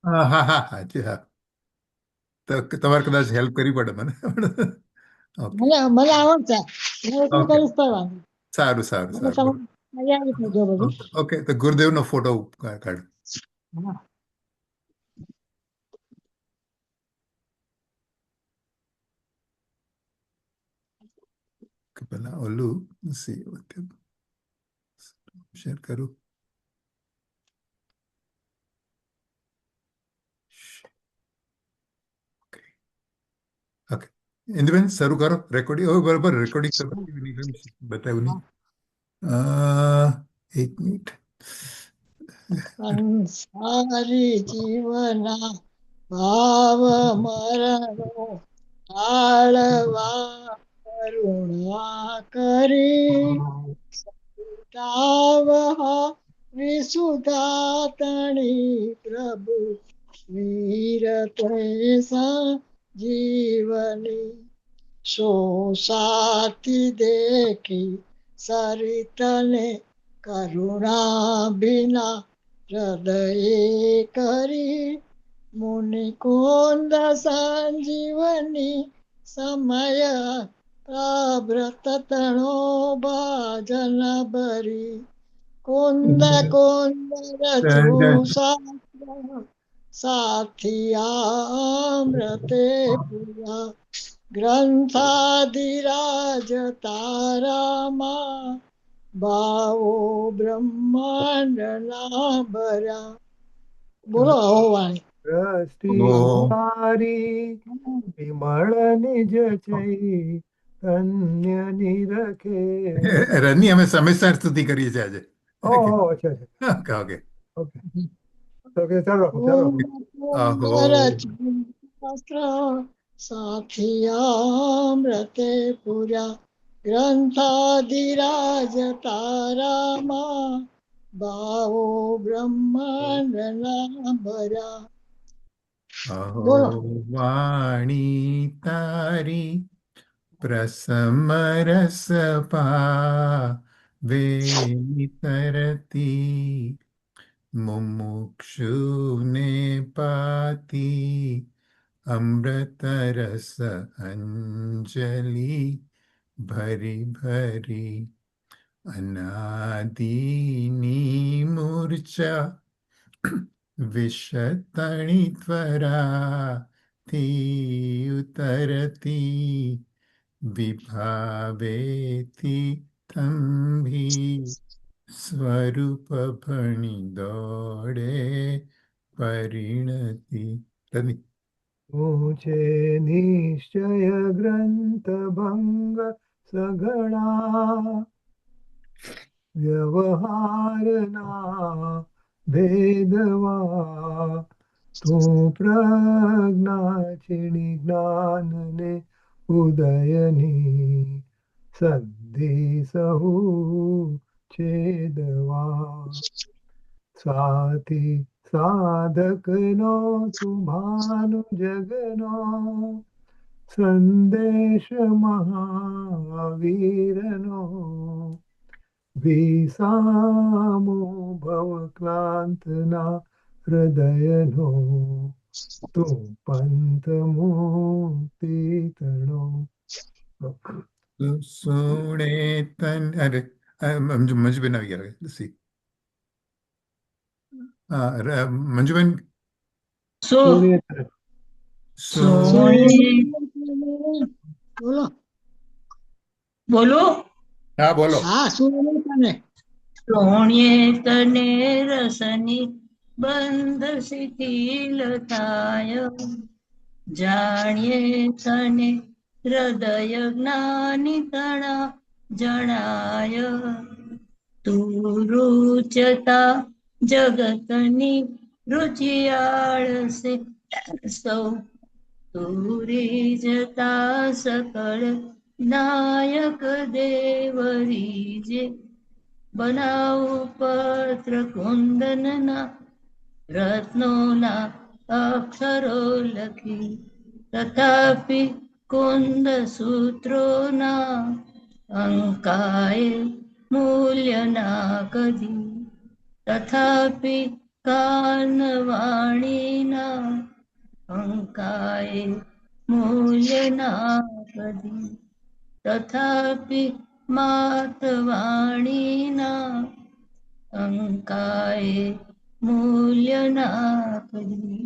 હા હા હા હા જી હા. તો તમારે કદાચ હેલ્પ કરવી પડે મને. ઓકે મને મને આવડશે. હું એકલું ઓકે કરીશ તો વાંધો. સારું સારું એટલે સારું તમે બોલો. તૈયારી કરજો બધું. ઓકે ઓકે તો ગુરુદેવનો ફોટો કાઢ. હા. કે પેલા ઓલું સી શેર કરું. ઓકે ઇન્દુબેન શરૂ કરો રેકોર્ડિંગ. હવે બરાબર રેકોર્ડિંગ બતાવ્યું નહીં. અ, એક મિનિટ. સંસારી જીવના ભાવ મરણો ટાળવા કરુણા કરી સુતાવહ વિસુધાતણી પ્રભુ વીર જીવની સો સાથી દેખી સરિતને કરુણા બિના હૃદય કરી મુનિ કુંદ સંજીવની સમય પ્રભ્રત તણો ભાજન ભરી કુંદ કુંદ રચુ શાસ્ત્ર સાથિયામૃતે પૂરા ગ્રંથાધિરાજ તારામાં ભાવો બ્રહ્માંડના ભર્યા. બોલો હો વાણી. દ્રષ્ટિ ઓ મારી વિમળ નિજ છે ધન્ય નિરખે. રની અમે સમયસર સ્તુતિ કરીએ છીએ આજે. ઓકે ઓહો, અચ્છા અચ્છા. Okay okay. ઓકે. ઓકે, ચાલો રાખો, ચાલો કુંદ રાખો. કુંદ આહો રચુ શાસ્ત્ર સાથિયામૃતે પૂરા ગ્રંથાધિરાજ તારામાં ભાવો બ્રહ્માંડના ભર્યા. અહો બોલો. વાણી તારી પ્રસમ રસ પાવે તરતી મુમુક્ષુને પાતી અમૃત રસ અંજલિ ભરી ભરી અનાદિની મૂર્છા વિષતણી ત્વરાથી ઉતરતી વિભાવેથી થંભી સ્વરૂપ ભણી દોડે પરિણતિ. રનિ હું છે નિશ્ચય ગ્રંથ ભંગ સઘળા વ્યવહારના ભેદવા તું પ્રજ્ઞા છીણી જ્ઞાનને ઉદયની સદ્ધિ સહુ છેદવા સાથી સાધકનો તું ભાનુ જગનો સંદેશ મહાવીરનો વિસામો ભવક્લાંતના હૃદયનો તું પંથ મુક્તિ તણો. સુણે તન અરે મંજુબેન આવી ગયા સી. મંજુબેન સો સુણે. સોળે બોલો. બોલો. હા બોલો. હા શું તને. સોણિયે તને રસની બંધ શિથિલ થાય જાણીએ તને હૃદય જ્ઞાની તણા જણાય તું રૂચતા જગતની રુચિયાળ સૌ તુરી જતા સકળ નાયક દેવરીજે બનાવ પત્ર કુંદનના રત્નોના અક્ષરો લખી તથાપિ કુંદ સૂત્રોના અંકાએ મૂલ્ય ના કદી તથાપિ કાન વાણીના અંકાએ મૂલ્ય ના કદી, તથાપિ માત વાણીના અંકાએ મૂલ્ય ના કદી.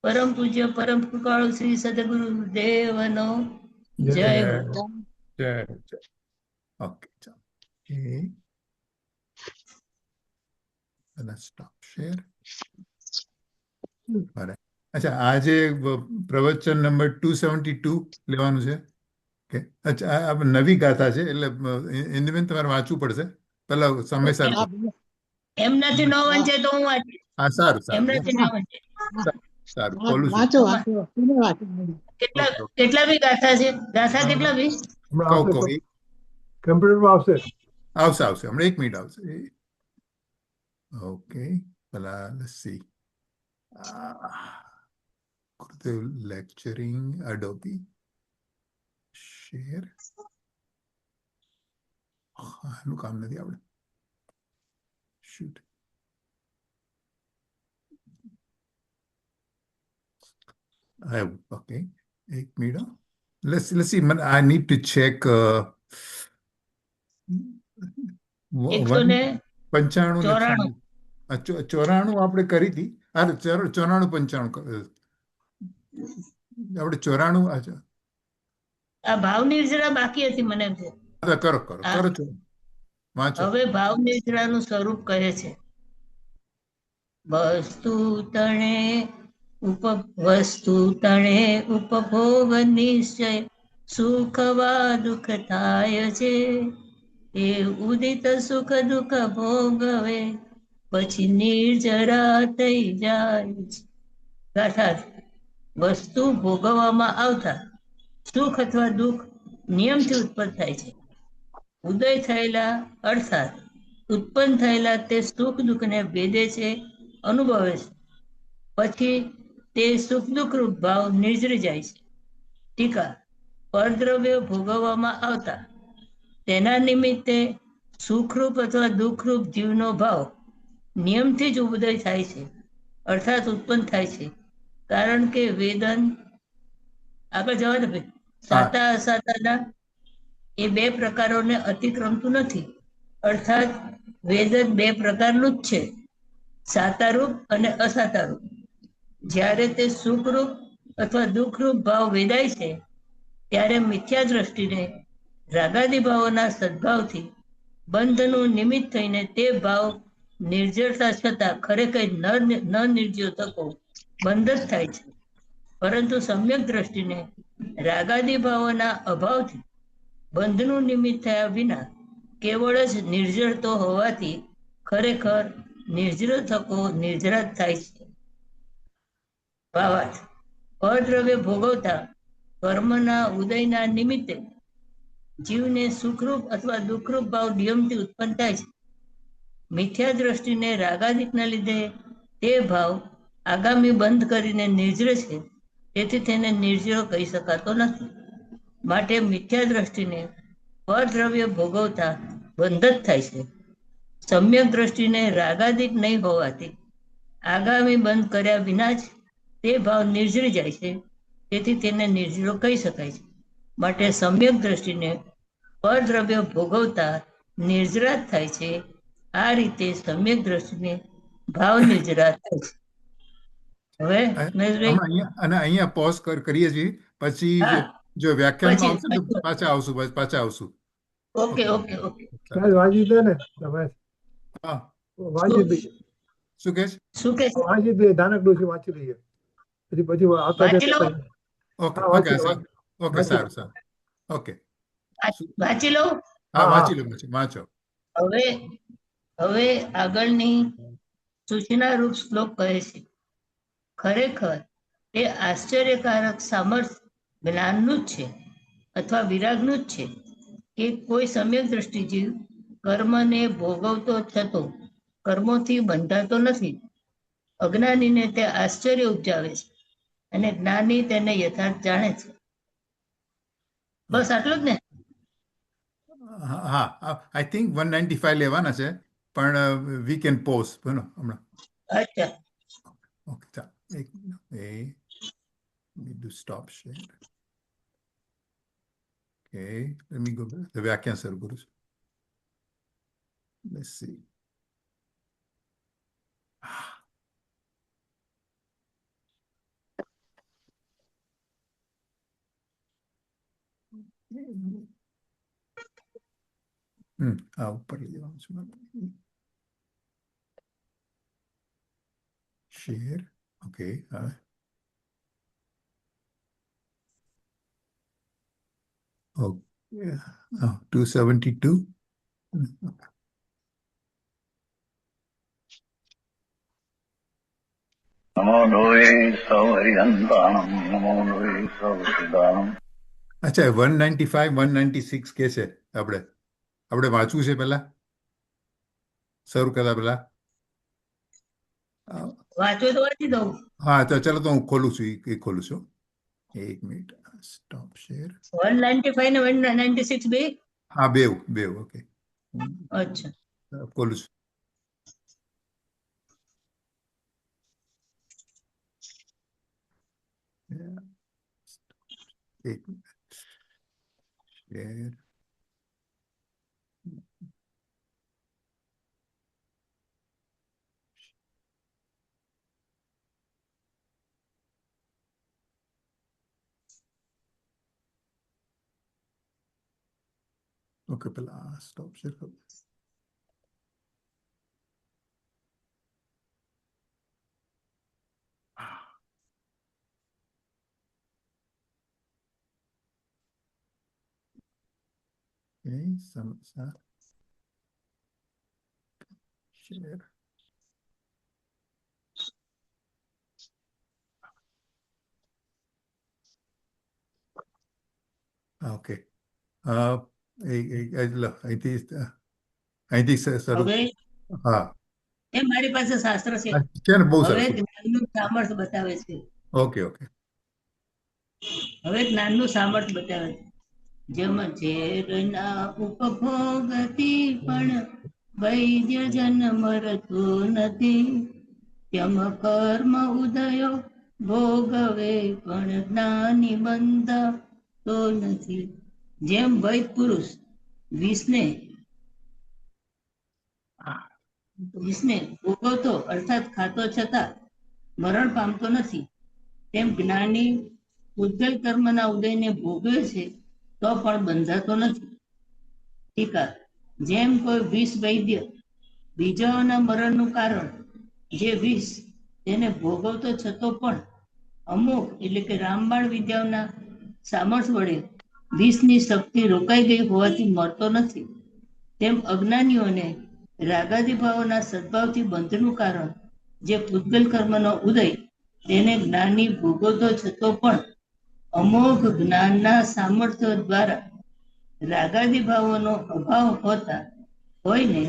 પરમ પૂજ્ય પરમ કૃપાળુ શ્રી સદગુરુ દેવનો જય હો. જય જય. ઓકે ચાલો. અને સ્ટોપ શેર. બરાબર. અચ્છા, આજે પ્રવચન નંબર 272 લેવાનું છે. કે અચ્છા, આ નવી ગાથા છે એટલે ઇન્દુબેન તમારે વાંચવું પડશે પેલા સમય સારું. એમનાથી ન વંચે તો હું વાંચીશ. હા, સારું સારું એમનાથી ન વંચે. સારું બોલું છું. વાંચો વાંચો તમે વાંચો. કેટલા કેટલા બી ગાથા છે? ગાથા કેટલા બી? હમણાં કહું આવશે, કહું કમ્પ્યુટરમાં આવશે. આવશે હમણાં 1 મિનિટ આવશે. ઓકે, પેલા let's see. Gurudev lecturing અડોબી share. એનું કામ નથી આવડે. Shoot. Okay, 1 minute. Let's see. I need to check. 194. 94 આપણે કરી હતી. 94 95 આપણે 94. આ ભાવ નિર્જરા બાકી હતી મને એમ છે. કરો છો વાંચો. હવે ભાવ નિર્જરાનું સ્વરૂપ કહે છે. વસ્તુ તણે ઉપભોગ નિશ્ચય સુખવા દુઃખ થાય છે. એ ઉદિત સુખ દુઃખ ભોગવે પછી નિર્જરા થઈ જાય છે. ગાથા. વસ્તુ ભોગવવામાં આવતા સુખ અથવા દુઃખ નિયમથી ઉત્પન્ન થાય છે. ઉદય થયેલા અર્થાત ઉત્પન્ન થયેલા તે સુખ દુઃખને ભેદે છે, અનુભવે છે. પછી તે સુખ દુઃખ રૂપ ભાવ નિર્જરી જાય છે. ટીકા. પરદ્રવ્ય ભોગવવામાં આવતા તેના નિમિત્તે સુખરૂપ અથવા દુઃખરૂપ જીવનો ભાવ નિયમથી જ ઉદય થાય છે, અર્થાત ઉત્પન્ન થાય છે. કારણ કે વેદન આગળ જવા દે. સાતા અસાતાના એ 2 પ્રકારોને અતિક્રમતું નથી. અર્થાત વેદન 2 પ્રકારનું જ છે, સાતારૂપ અને અસાતારૂપ. જ્યારે તે સુખરૂપ અથવા દુઃખરૂપ ભાવ વેદાય છે ત્યારે મિથ્યા દ્રષ્ટિને રાગાદી ભાવોના સદભાવથી બંધનું નિમિત્ત થઈને તે ભાવ નિર્જરતા છતાં ખરેખર ન નિર્જ્યો તકો બંધ જ થાય છે. પરંતુ સમ્યક દ્રષ્ટિને રાગાદી ભાવોના અભાવથી બંધનું નિમિત્ત થયા વિના કેવળ જ નિર્જરતો હોવાથી ખરેખર નિર્જર થકો નિર્જરા થાય છે. ભાવાર્થ. પરદ્રવ્ય ભોગવતા કર્મના ઉદયના નિમિત્તે જીવને સુખરૂપ અથવા દુઃખરૂપ ભાવ નિયમથી ઉત્પન્ન થાય છે. મિથ્યા દ્રષ્ટિને રાગાદિકના લીધે તે ભાવ આગામી બંધ કરીને નિર્જર છે, તેથી તેને નિર્જરો કહી શકાતો નથી. માટે મિથ્યા દ્રષ્ટિને પરદ્રવ્ય ભોગવતા બંધ જ થાય છે. સમ્યક દ્રષ્ટિને રાગાદિક નહીં હોવાથી આગામી બંધ કર્યા વિના જ તે ભાવ નિર્જરી જાય છે, તેથી તેને નિર્જરો કહી શકાય છે. માટે સમ્યક દ્રષ્ટિને પરદ્રવ્ય ભોગવતા નિર્જરા થાય છે. આ રીતે સમ્યક દ્રષ્ટિને ભાવ નિર્જરા થાય છે. હવે અહીંયા પોઝ કરીએ છીએ, પછી જો વ્યાખ્યાનમાં આવશે તો પાછા આવશું. ઓકે. વાંચી દે ને તમે. હા, વાંચી દઈએ. શું કે વાંચી દઈએ, ધાનક ડોશી વાંચી લઈએ. પછી આવતા ઓકે સારું. ઓકે, વાંચી લો. હા, વાંચી લો. વાંચો. હવે આગળની સૂચના રૂપ શ્લોક કહે છે. ખરેખર તે આશ્ચર્યકારક સામર્થ્ય જ્ઞાનનું જ છે અથવા વિરાગનું જ છે કે કોઈ સમ્યક દ્રષ્ટિ જીવ કર્મને ભોગવતો થતો કર્મોથી બંધાતો નથી. અજ્ઞાનીને તે આશ્ચર્ય ઉપજાવે છે અને જ્ઞાની તેને યથાર્થ જાણે છે. બસ આટલું જ ને? હા, આઈ થિંક 195 લેવાના છે, પણ વી કેન પોઝ હમણાં. અચ્છા ઓકે ચાલો એક minute A do stop share. Okay, let me go back. The વ્યાખ્યાન શરૂ કરું છું. Let's see. આ ઉપર લઈ જવાનું છે મારે. Share. Okay. Okay. 272. નમો લોહી સૌહરિયંતાણમ નમો લોહી સૌહૃદાનમ. અચ્છા 195 196 કે છે આપણે વાંચવું છે પહેલા શરૂ કરતા પહેલા. વાંચો તો વાંચી દઉં. હા તો ચાલો તો હું ખોલું છું એ ખોલું છું. એક મિનિટ સ્ટોપ શેર. 195 ને 196 બે. હા બે ઓકે અચ્છા ખોલું છું. એક મિનિટ શેર. ઓકે પેલા સ્ટોપ શેર કરું. સમસ્યા શેર. ઓકે અહીંથી શરૂ. હવે હા મારી પાસે શાસ્ત્ર છે. છે ને બહુ હવે સરસ. જ્ઞાનનું સામર્થ્ય બતાવે છે. ઓકે હવે જ્ઞાનનું સામર્થ્ય બતાવે છે. જેમ ઝેરના ઉપભોગથી પણ વૈદ્ય જન મરતો નથી, તેમ કર્મ ઉદયો ભોગવે પણ જ્ઞાની બંધાતો નથી. જેમ વૈદ પુરુષ વિષને ભોગવતો અર્થાત ખાતો છતાં મરણ પામતો નથી, તેમ જ્ઞાની ઉદ્ગલ કર્મના ઉદયને ભોગવે છે તો પણ બંધાતો નથી. ટીકા. જેમ કોઈ વિષ વૈદ્ય બીજાઓના મરણનું કારણ જે વિષ તેને ભોગવતો છતો પણ અમુક એટલે કે રામબાણ વિદ્યાઓના સામર્થ્ય વડે વિષની શક્તિ રોકાઈ ગઈ હોવાથી મરતો નથી, તેમ અજ્ઞાનીઓને રાગાદી ભાવોના સદભાવથી બંધનું કારણ જે પૂતગલ કર્મનો ઉદય તેને જ્ઞાની ભોગવતો છતો પણ અમોઘ જ્ઞાનના સામર્થ્ય દ્વારા રાગાદી ભાવોનો અભાવ હોતા હોઈને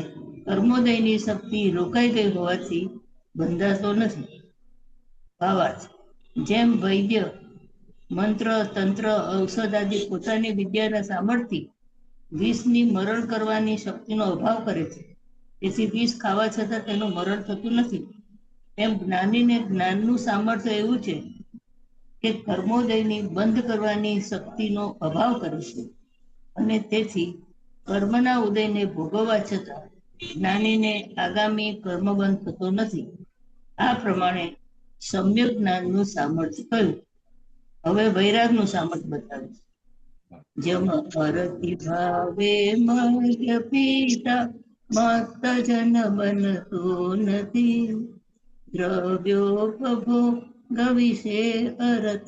કર્મોદયની શક્તિ રોકાઈ ગઈ હોવાથી બંધાતો નથી. ભાવાર્થ. જેમ વૈદ્ય મંત્ર તંત્ર ઔષધ આદિ પોતાની વિદ્યાના સામર્થ્ય વિષની મરણ કરવાની શક્તિનો અભાવ કરે છે, તેથી વિષ ખાવા છતાં તેનું મરણ થતું નથી, એમ જ્ઞાનીને જ્ઞાનનું સામર્થ્ય એવું છે કે કર્મોદયની બંધ કરવાની શક્તિનો અભાવ કરે છે અને તેથી કર્મના ઉદયને ભોગવવા છતાં જ્ઞાનીને આગામી કર્મબંધ થતો નથી. આ પ્રમાણે સમ્યક જ્ઞાનનું સામર્થ્ય કહ્યું. હવે વૈરાગનું સામર્થ્ય બતાવે છે. જેમ અરતિ ભાવે મર્ય પીતા મત જન બનતો નથી, દ્રવ્યોપભોગ વિશે અરત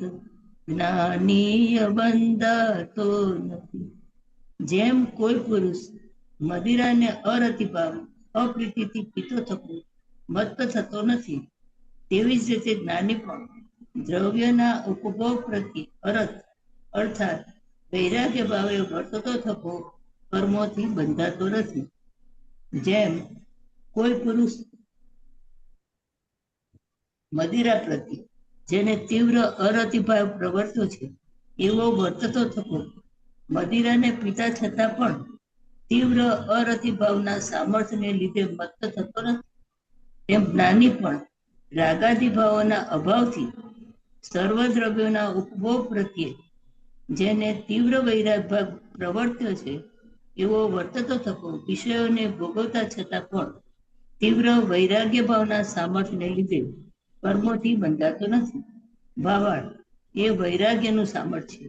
જ્ઞાનીય બંધાતો નથી. જેમ કોઈ પુરુષ મદિરાને અરતિભાવ અપ્રીતિથી પીતો થતો મત્ત થતો નથી, તેવી જ રીતે જ્ઞાની પણ દ્રવ્યના ઉપભોગ પ્રત્યે અરત અર્થાત વૈરાગ્ય ભાવે વર્તતો થકો કર્મોથી બંધાતો નથી. જેમ કોઈ પુરુષ મદિરા પ્રત્યે જેને તીવ્ર અરતિભાવ પ્રવર્તો છે એવો વર્તતો થકો મદિરાને પીતા છતાં પણ તીવ્ર અરતિભાવના સામર્થ્યને લીધે મત્ત થતો નથી, તેમ જ્ઞાની પણ રાગાદિભાવોના અભાવથી સર્વદ્રવ્યોના ઉપભોગ પ્રત્યે જેને તીવ્ર વૈરાગ્ય પ્રવર્ત્યો છે એવો વર્તતો થકો વિષયોને ભોગવતા છતાં પણ તીવ્ર વૈરાગ્ય ભાવના સામર્થ્યને લીધે કર્મોથી બંધાતો નથી. ભાવાર્થ, એ વૈરાગ્યનું સામર્થ્ય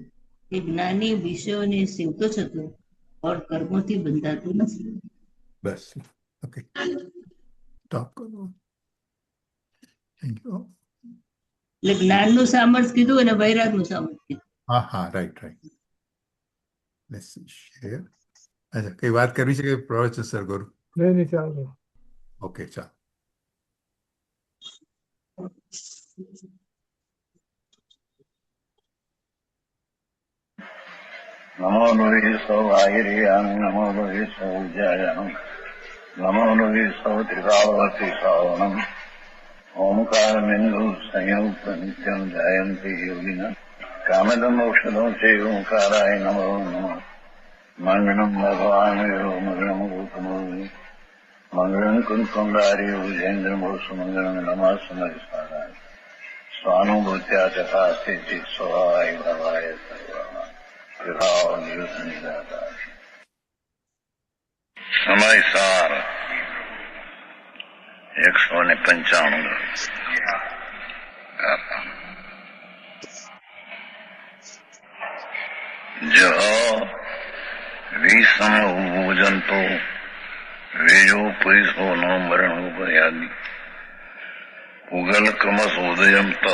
એ જ્ઞાની વિષયોને સેવતો છતો और કર્મોથી બંધાતો નથી. બસ ઓકે સ્ટોપ કરો. Thank you. એટલે જ્ઞાનનું સામર્થ્ય કીધું અને વૈરાગનું સામર્થ્ય કીધું. હા હા રાઈટ રાઈટ. Let's share. અચ્છા કઈ વાત કરવી છે કે પ્રવચન સર કરું? નહીં ચાલો. ઓકે ચાલો. નમો નુરી સૌ આયર્યાન નમો નુરી સૌ જયનમ નમો નુરી સૌ ત્રિકાવતી સાવનમ ઓમકાર બિંદુ સંયુક્ત નિત્યમ જયંતી યોગિન કામદમ ઔષધો છે ઓંકારાય નમો નમઃ મંગળમ ભગવાન મંગળમ ગૌતમો મંગળમ કુંકુંડારી ઉજેન્દ્રમો સુમંગળમ નમઃ સમય સ્વાનુભૂત્યા તથા સ્થિતિ સ્વભાવાય ભવાય સર્વા સમયસાર 195 જો વિષમ ભોજનતો વેજો પુરુષો ન મરણ ઉપયાદી ઉગલ ક્રમશ ઉદયમ તઃ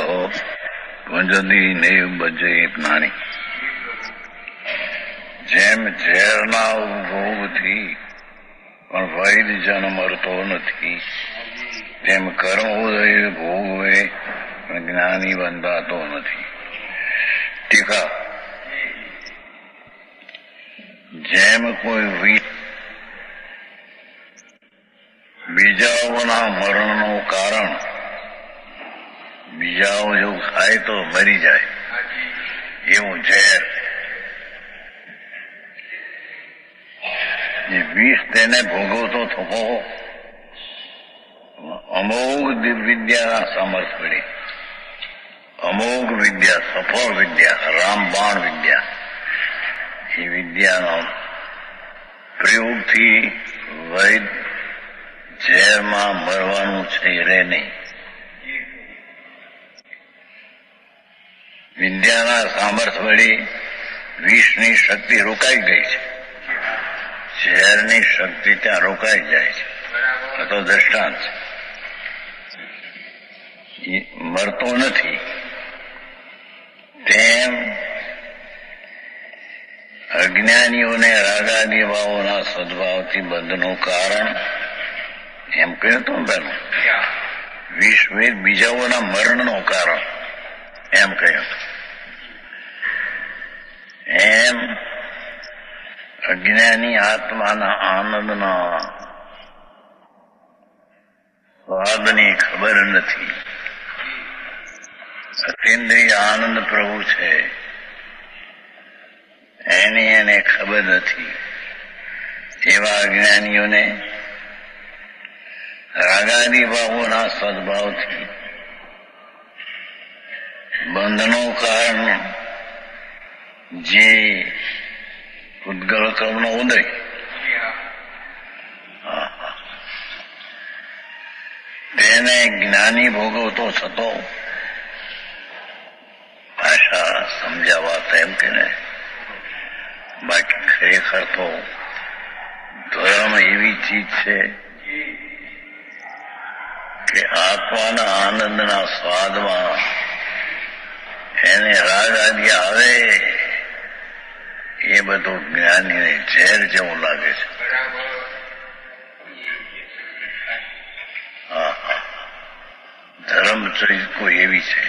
વંજદી નેવ બજે જ્ઞાની જેમ ઝેરના ઉપભોગથી પણ વૈદ જન મરતો નથી તેમ કર્મોદય ભોગવે પણ જ્ઞાની બંધાતો નથી. ટીકા જેમ કોઈ બીજાઓના મરણનું કારણ બીજાઓ જો ખાય તો મરી જાય એવું ઝેર એ વિષ તેને ભોગવતો થકો અમોઘ વિદ્યાના સામર્થ્ય વડે અમોઘ વિદ્યા સફળ વિદ્યા રામબાણ વિદ્યા એ વિદ્યાનો પ્રયોગથી વૈદ ઝેરમાં મરવાનું છે રે નહીં. વિદ્યાના સામર્થ્ય વડે વિષની શક્તિ રોકાઈ ગઈ છે, ઝેરની શક્તિ ત્યાં રોકાઈ જાય છે. આ તો દ્રષ્ટાંત છે. મરતો નથી તેમ અજ્ઞાનીઓને રાગાદી ભાવોના સદભાવથી બંધનું કારણ એમ કહ્યું તો પેલું વિશ્વ બીજાઓના મરણનું કારણ એમ કહ્યું. એમ અજ્ઞાની આત્માના આનંદના સ્વાદની ખબર નથી. અતિન્દ્રિય આનંદ પ્રભુ છે એની એને ખબર નથી. એવા અજ્ઞાનીઓને રાગાદી ભાવોના સદભાવથી બંધનું કારણ જે ઉદ્ગલ કર્મનો ઉદય તેને જ્ઞાની ભોગવતો થતો ભાષા સમજાવવા તેમ કે ને બાકી ખરેખર તો ધર્મ એવી ચીજ છે કે આત્માના આનંદના સ્વાદમાં એને રાગ આદિ આવે એ બધું જ્ઞાનીને ઝેર જેવું લાગે છે. ધર્મ કોઈ એવી છે,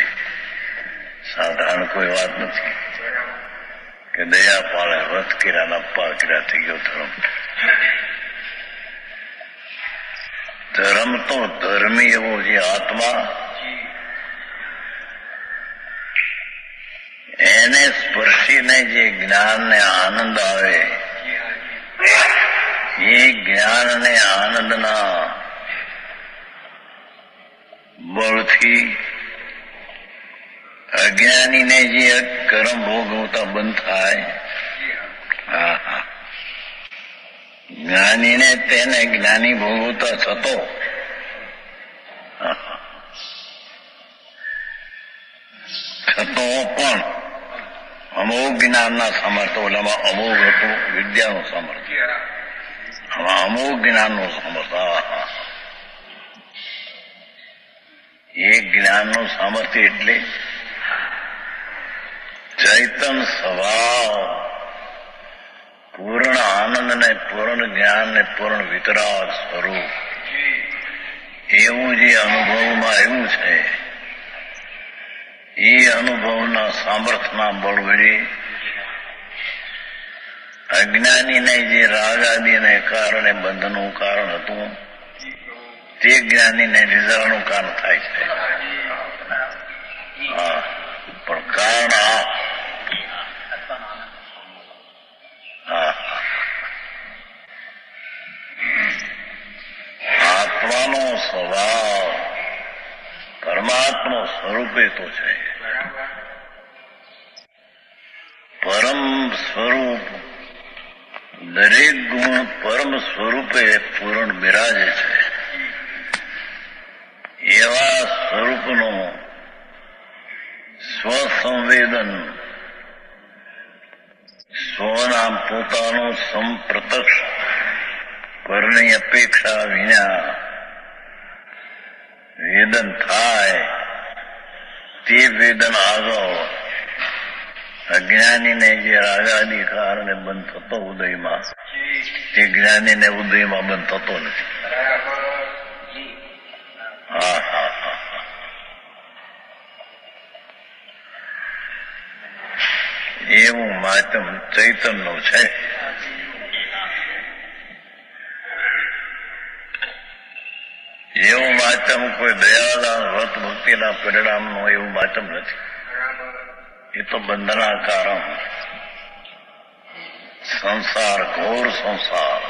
સાધારણ કોઈ વાત નથી કે દયા પાળે વ્રત કર્યા નપ્પા કર્યા થઈ ગયો ધર્મ. ધર્મ તો ધર્મી એવો જે આત્મા એને સ્પર્શીને જે જ્ઞાનને આનંદ આવે એ જ્ઞાન અને આનંદના બળથી અજ્ઞાનીને જે કર્મ ભોગવતા બંધ થાય, જ્ઞાનીને તેને જ્ઞાની ભોગવતા થતો પણ અમોઘ જ્ઞાનના સામર્થ્ય, ઓલામાં અમોઘ હતું વિદ્યાનું સામર્થ્ય, આમાં અમોઘ જ્ઞાનનું સામર્થ્ય. એક જ્ઞાનનું સામર્થ્ય એટલે ચૈતન સ્વભાવ, પૂર્ણ આનંદ ને પૂર્ણ જ્ઞાન ને પૂર્ણ વિતરાગ સ્વરૂપ, એવું જે અનુભવમાં આવ્યું છે, એ અનુભવના સામર્થ્યના બળ વડે અજ્ઞાનીને જે રાગ આદિને કારણે બંધનું કારણ હતું, તે જ્ઞાનીને નિદ્રાનું કારણ થાય છે. પણ કારણ આત્માનો સ્વભાવ પરમાત્મા સ્વરૂપે તો છે. પરમ સ્વરૂપ દરેક ગુણ પરમ સ્વરૂપે પૂર્ણ બિરાજે છે. એવા સ્વરૂપનું સ્વસંવેદન, સ્વના પોતાનું સંપ્રત્યક્ષ પરની અપેક્ષા વિના વેદન થાય, તે વેદન આગળ અજ્ઞાનીને જે રાગાદી કારણે બંધ થતો ઉદયમાં, તે જ્ઞાનીને ઉદયમાં બંધ થતો નથી. એવું માધ્યમ ચૈતનનું છે. એવું માધ્યમ કોઈ દયાળા વ્રત ભક્તિના પરિણામનું એવું માધ્યમ નથી. એ તો બંધના કારણ સંસાર, ઘોર સંસાર.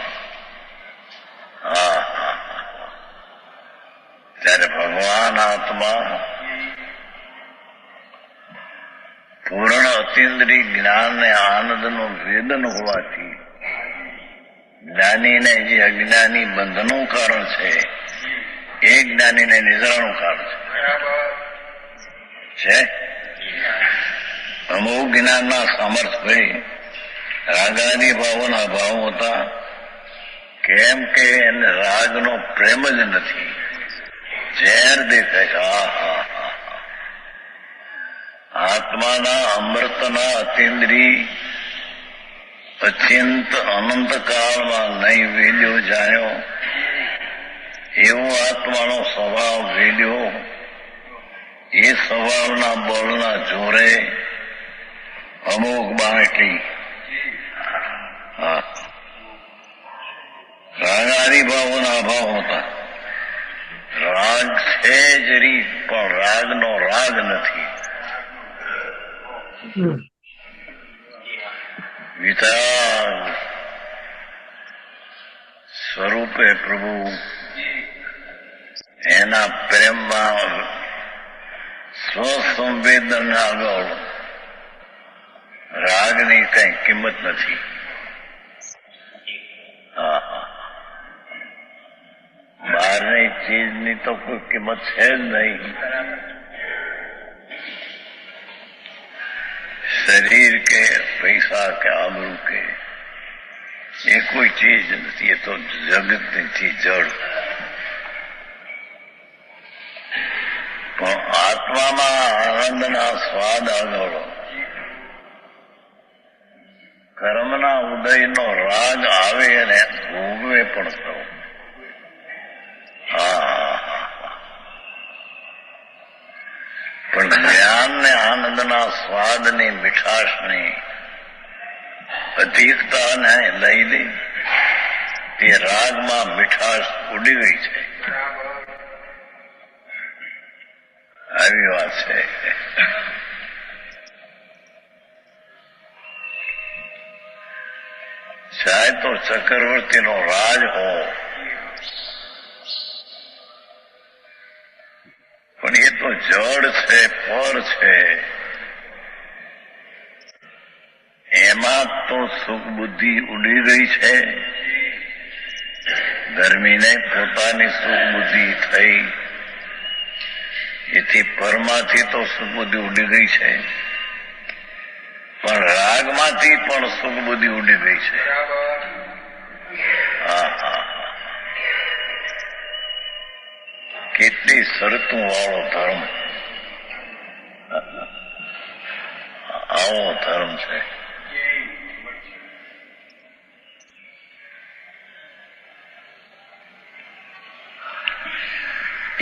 ત્યારે ભગવાન આત્મા પૂર્ણ અતિન્દ્રિય જ્ઞાન ને આનંદનું વેદન હોવાથી જ્ઞાનીને જે અજ્ઞાની બંધનું કારણ છે, એ જ્ઞાનીને નિદ્રાનું કારણ છે. અમુક જ્ઞાનના સામર્થ્ય ભાઈ રાગાદી ભાવોના ભાવ હતા, કેમ કે એને રાગનો પ્રેમ જ નથી. ઝેર દેખાય છે. આત્માના અમૃતના અતિન્દ્રિય અત્યંત અનંત કાળમાં નહીં વેલ્યો જાણ્યો, એવો આત્માનો સ્વભાવ વેલ્યો. એ સ્વભાવના બળના જોરે અમુક બાટલી રાગાદી ભાવોના અભાવ હતા. રાગ છે જ રીત, પણ રાગનો રાગ નથી. વિતરાગ સ્વરૂપે પ્રભુ એના પ્રેમમાં સ્વસંવેદન આગળ રાગની કઈ કિંમત નથી. બહારની ચીજની તો કોઈ કિંમત છે જ નહીં. શરીર કે પૈસા કે આબરૂ કે એ કોઈ ચીજ નથી. એ તો જગતથી જડ. પણ આત્મામાં આનંદના સ્વાદ આગળ કર્મના ઉદયનો રાગ આવે અને ભોગવે પણ તો પણ જ્ઞાન ને આનંદના સ્વાદની મીઠાશની અધિકતાને લઈ લે, તે રાગમાં મીઠાશ ઉડી ગઈ છે. આવી વાત છે. ચાહે તો ચક્રવર્તીનો રાજ હો, તો જડ છે, પર છે, એમાં તો સુખ બુદ્ધિ ઉડી ગઈ છે. ધર્મીને પોતાની સુખ બુદ્ધિ થઈ, એથી પરમાંથી તો સુખ બુદ્ધિ ઉડી ગઈ છે, પણ રાગમાંથી પણ સુખ બુદ્ધિ ઉડી ગઈ છે. કેટલી શરતું વાળો ધર્મ, આવો ધર્મ છે.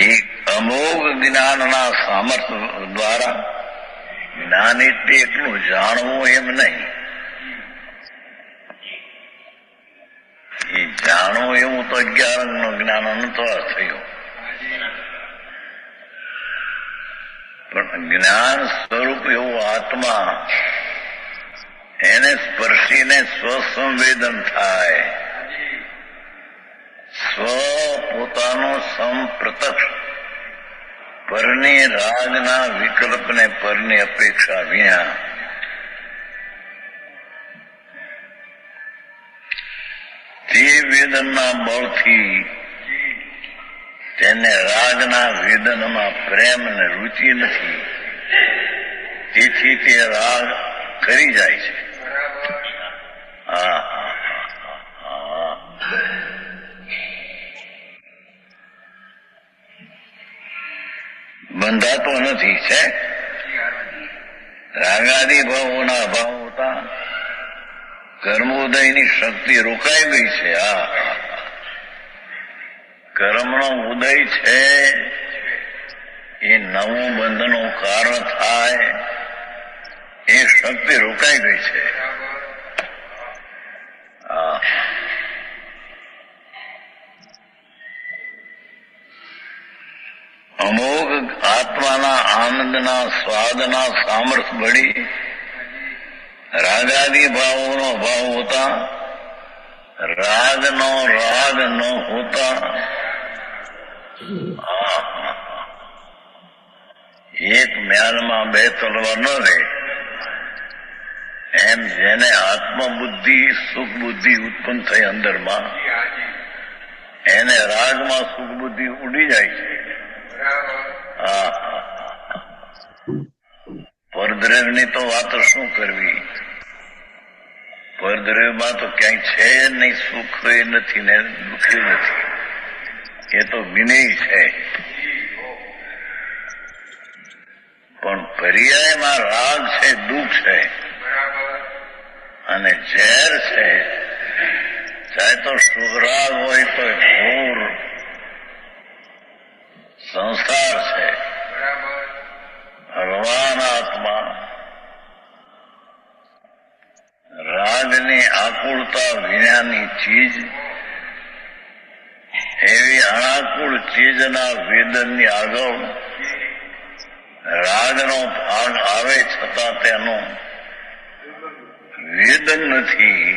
એક અમોઘ જ્ઞાનના સામર્થ્ય દ્વારા, જ્ઞાન એટલે એટલું જાણવું એમ નહીં, એ જાણવું એવું તો અજ્ઞાનનું જ્ઞાન અનંતવાર થયું, પણ જ્ઞાન સ્વરૂપ એવું આત્મા, એને સ્પર્શીને સ્વસંવેદન થાય, સ્વ પોતાનો સંપ્રત્યક્ષ, પરની રાગના વિકલ્પને પરની અપેક્ષા વિના તે વેદનના બળથી તેને રાગના વેદનમાં પ્રેમ ને રુચિ નથી, તેથી તે રાગ કરી જાય છે. બંધાતો નથી છે. રાગાદી ભાવોના અભાવ હોતા કર્મોદયની શક્તિ રોકાઈ ગઈ છે. કર્મનો ઉદય છે એ નવું બંધનું કારણ થાય, એ શક્તિ રોકાઈ ગઈ છે. અમોઘ આત્માના આનંદના સ્વાદના સામર્થ્ય બળી રાગાદી ભાવોનો ભાવ હોતા, રાગનો રાગ ન હોતા, એક મ્યાલમાં બે તલવાર ન રહે, એમ જેને આત્મબુદ્ધિ સુખ બુદ્ધિ ઉત્પન્ન થઈ અંદરમાં, એને રાગમાં સુખ બુદ્ધિ ઉડી જાય છે. પરદ્રવ્યની તો વાતો શું કરવી, પરદ્રવ્યમાં તો ક્યાંય છે નહીં, સુખ નથી ને દુઃખ નથી, એ તો વિનય છે. પણ પર્યાયમાં રાગ છે, દુઃખ છે, અને ઝેર છે. ચાહે તો શુભ રાગ હોય તો ઘોર સંસાર છે. ભગવાન આત્મા રાગની આકુળતા વિનાની ચીજ, એવી અનાકુળ ચીજના વેદનની આગળ રાગનો ભાગ આવે છતાં તેનું વેદન નથી.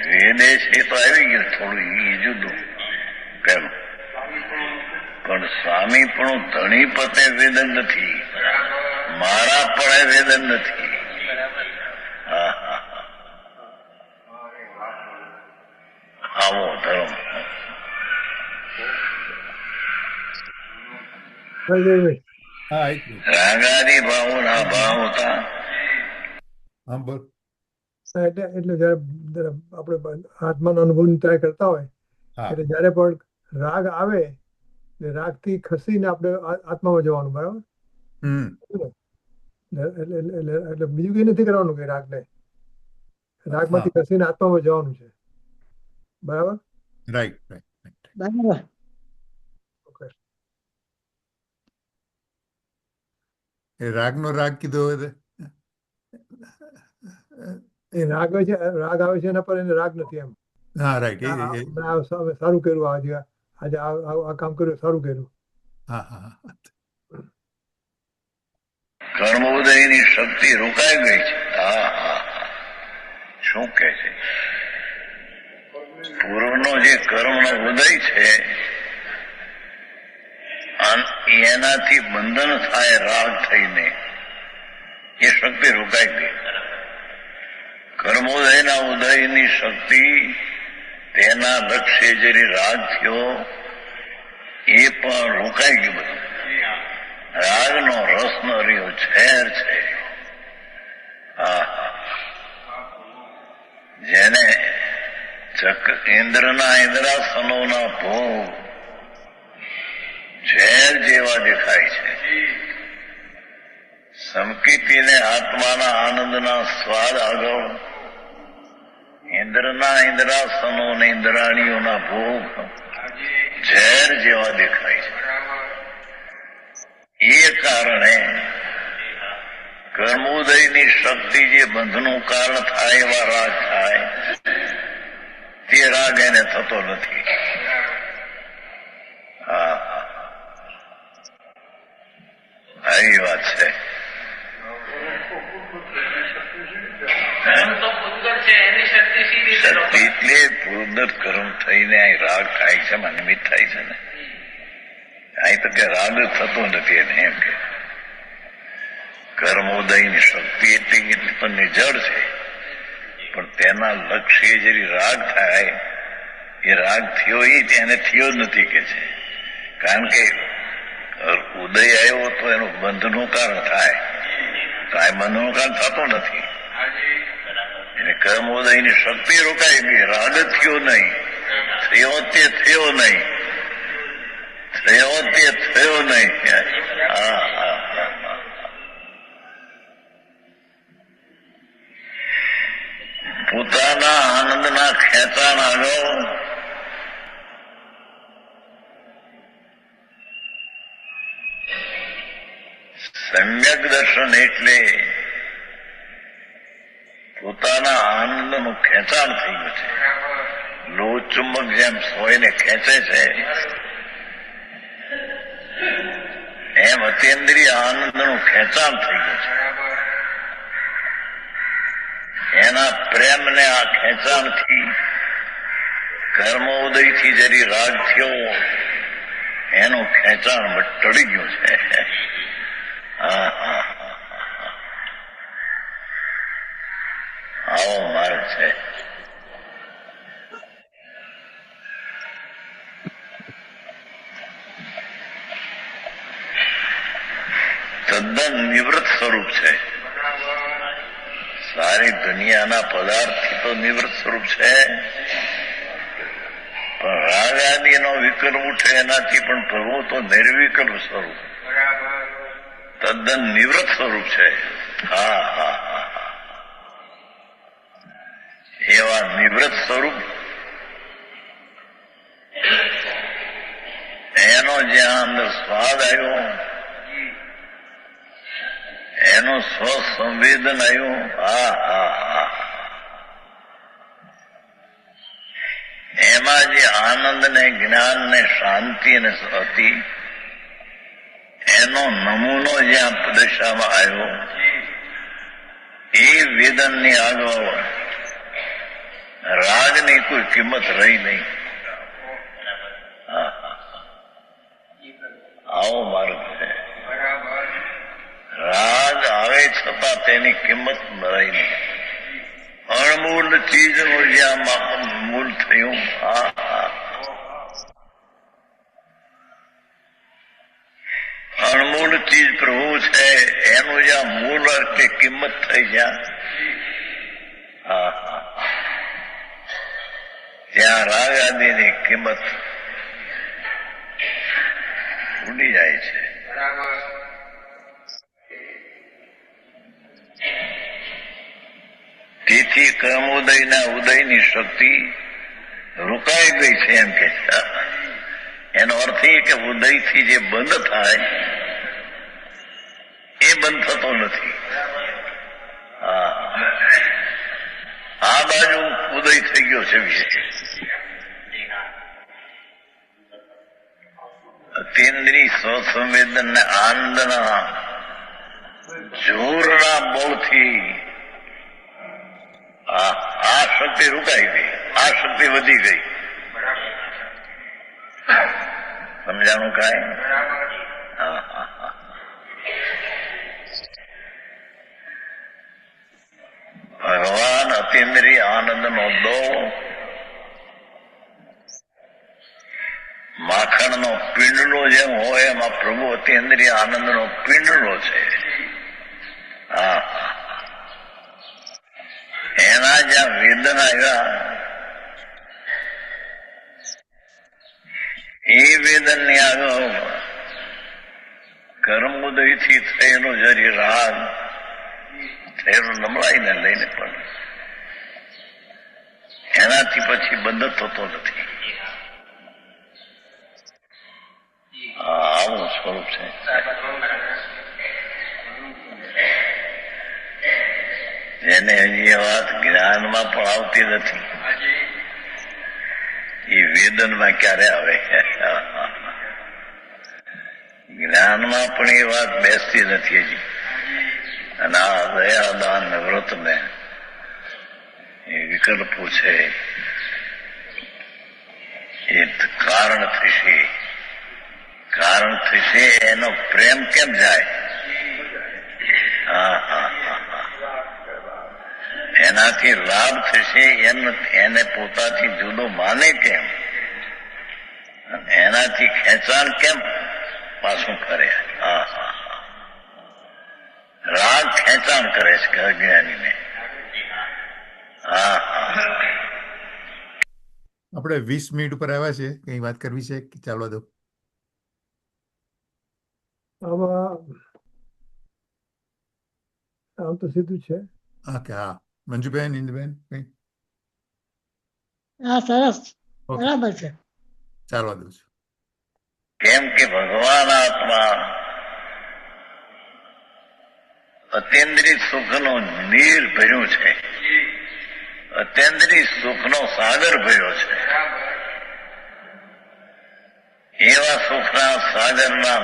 વેદેશ એ તો આવી ગયું થોડું, એ જુદું પેલું, પણ સ્વામી પણ ધણી પતે વેદન નથી, મારા પણ વેદન નથી. આવો ધર્મ. હા, એટલું. રાગાદી ભાવોના ભાવ હતા. હા, બોલ. એટલે જયારે આપણે આત્માનો અનુભવ ટ્રાય કરતા હોય, હા. એટલે જયારે પણ રાગ આવે, રાગ થી ખસીને આપણે આત્મામાં જવાનું, બરાબર? એટલે બીજું કઈ નથી કરવાનું કે રાગમાંથી ખસીને આત્મામાં જવાનું છે, બરાબર? Right, right. બરાબર. ઓકે. એ રાગનો રાગ કીધો હોય એ રાગ આવે છે એના પર એને રાગ નથી એમ. હા, રાઈટ. સારું કર્યું, આજે આ કામ કર્યું, સારું કર્યું. હા, હા, હા. કર્મોદયની શક્તિ રોકાઈ ગઈ છે. શું કે છે? પૂર્વનો જે કર્મનો ઉદય છે એનાથી બંધન થાય રાગ થઈને એ શક્તિ રોકાઈ ગઈ. કર્મોદયના ઉદયની શક્તિ તેના લક્ષ્ય જરી રાગ થયો એ પણ રોકાઈ ગયું બધું. રાગનો રસનો રહ્યો ઝેર છે. જેને ઇન્દ્રાસનોના ભોગ ઝેર જેવા દેખાય છે. સમકીતીને આત્માના આનંદના સ્વાદ આગળ ઇન્દ્રાસનો અને ઇન્દ્રાણીઓના ભોગ ઝેર જેવા દેખાય છે. એ કારણે કર્મોદયની શક્તિ જે બંધનું કારણ થાય એવા રાગ થાય તે રાગ એને થતો નથી. આવી વાત છે. શક્તિ એટલે પૂર્વદત્ત કર્મ થઈને અહીં રાગ થાય છે, નિમિત્ત થાય છે ને. અહીં તો કે રાગ થતો નથી એને એમ કે કર્મોદયની શક્તિ એટલી તો નિજળ છે, પણ તેના લક્ષ્ય જરી રાગ થાય એ રાગ થયો એને થયો જ નથી કે છે. કારણ કે ઉદય આવ્યો તો એનું બંધનું કારણ થાય, તો આ બંધનું કારણ થતું નથી. એને કર્મોદયની શક્તિ રોકાઈ ગઈ, રાગ થયો નહીં, થયો તે થયો નહીં, થયો તે થયો નહીં. પોતાના આનંદના ખેંચાણ આગળ સમ્યક દર્શન એટલે પોતાના આનંદનું ખેંચાણ થઈ ગયું છે. લોહ ચુંબક જેમ સોયને ખેંચે છે એમ અતિન્દ્રિય આનંદનું ખેંચાણ થઈ ગયું છે. એના પ્રેમને આ ખેંચાણથી કર્મોદયથી જરી રાગ થયો એનું ખેંચાણ ટળી ગયું છે. આવો માર્ગ છે. તદ્દન નિવૃત્ત સ્વરૂપ છે. સારી દુનિયાના પદાર્થથી તો નિવૃત્ત સ્વરૂપ છે, પણ રાગ આદિનો વિકલ્પ ઉઠે એનાથી પણ પ્રભુ તો નિર્વિકલ્પ સ્વરૂપ, તદ્દન નિવૃત્ત સ્વરૂપ છે. એવા નિવૃત્ત સ્વરૂપ એનો જ્યાં અંદર સ્વાદ આવ્યો, એનું સ્વસંવેદન આવ્યું. એમાં જે આનંદ ને જ્ઞાન ને શાંતિ ને હતી એનો નમૂનો જ્યાં દશામાં આવ્યો એ વેદનની આગળ રાગની કોઈ કિંમત રહી નહીં. આવો માર્ગ છે. રાગ આવે છતાં તેની કિંમત રહી નહીં. અણમૂલ ચીજનું જ્યાં મૂળ થયું, અણમૂળ ચીજ પ્રભુ છે એનું જ્યાં મૂળ કે કિંમત થઈ જ્યાં ત્યાં રાગ આદિની કિંમત ઉડી જાય છે. તેથી કર્મોદયના ઉદયની શક્તિ રોકાઈ ગઈ છે એમ કે. એનો અર્થ એ કે ઉદયથી જે બંધ થાય એ બંધ થતો નથી. આ બાજુ ઉદય થઈ ગયો છે વિશે. અતિન્દ્રિય સ્વસંવેદન ને આનંદના જોરના બળથી આ શક્તિ રોકાઈ ગઈ, આ શક્તિ વધી ગઈ. સમજાણું કાંઈ? હા હા હા. ભગવાન અતિન્દ્રિય આનંદ નો દો, માખણનો પિંડલો જેમ હોય એમાં પ્રભુ અતિન્દ્રિય આનંદનો પિંડલો છે. હા, એના જ્યાં વેદન આવ્યા એ વેદન ની આગળ કર્મોદયથી થયેલો જરી રાગ થયેલો નબળાઈને લઈને પણ એનાથી પછી બંધ થતો નથી. આવું સ્વરૂપ છે. જેને હજી એ વાત જ્ઞાનમાં પણ આવતી નથી એ વેદનમાં ક્યારે આવે? જ્ઞાનમાં પણ એ વાત બેસતી નથી હજી. અને આ દયાદાન વ્રત ને એ વિકલ્પો છે એ કારણ થશે. કારણ થશે એનો પ્રેમ કેમ જાય? હા હા હા. એનાથી લાભ થશે એને પોતાથી જુદો માને કેમ? એનાથી ખેંચાણ કેમ પાછું કરે? હા હા. રાગ ખેંચાણ કરે છે અજ્ઞાનીને. હા હા. આપણે 20 મિનિટ ઉપર આવ્યા છે. કઈ વાત કરવી છે કે ચાલવા દો? આમાં આમ તો સીધું છે. ઓકે, હા. મંજુબેન, ઇન્દુબેન, કઈ? હા સરસ ઓકે, બરાબર છે. ચાલવા દઉં છું. કેમ કે ભગવાન આત્મા અત્યેન્દ્રિય સુખનો નીર ભર્યું છે, અત્યેન્દ્રિય સુખનો સાગર ભર્યો છે. એવા સુખના સાગરના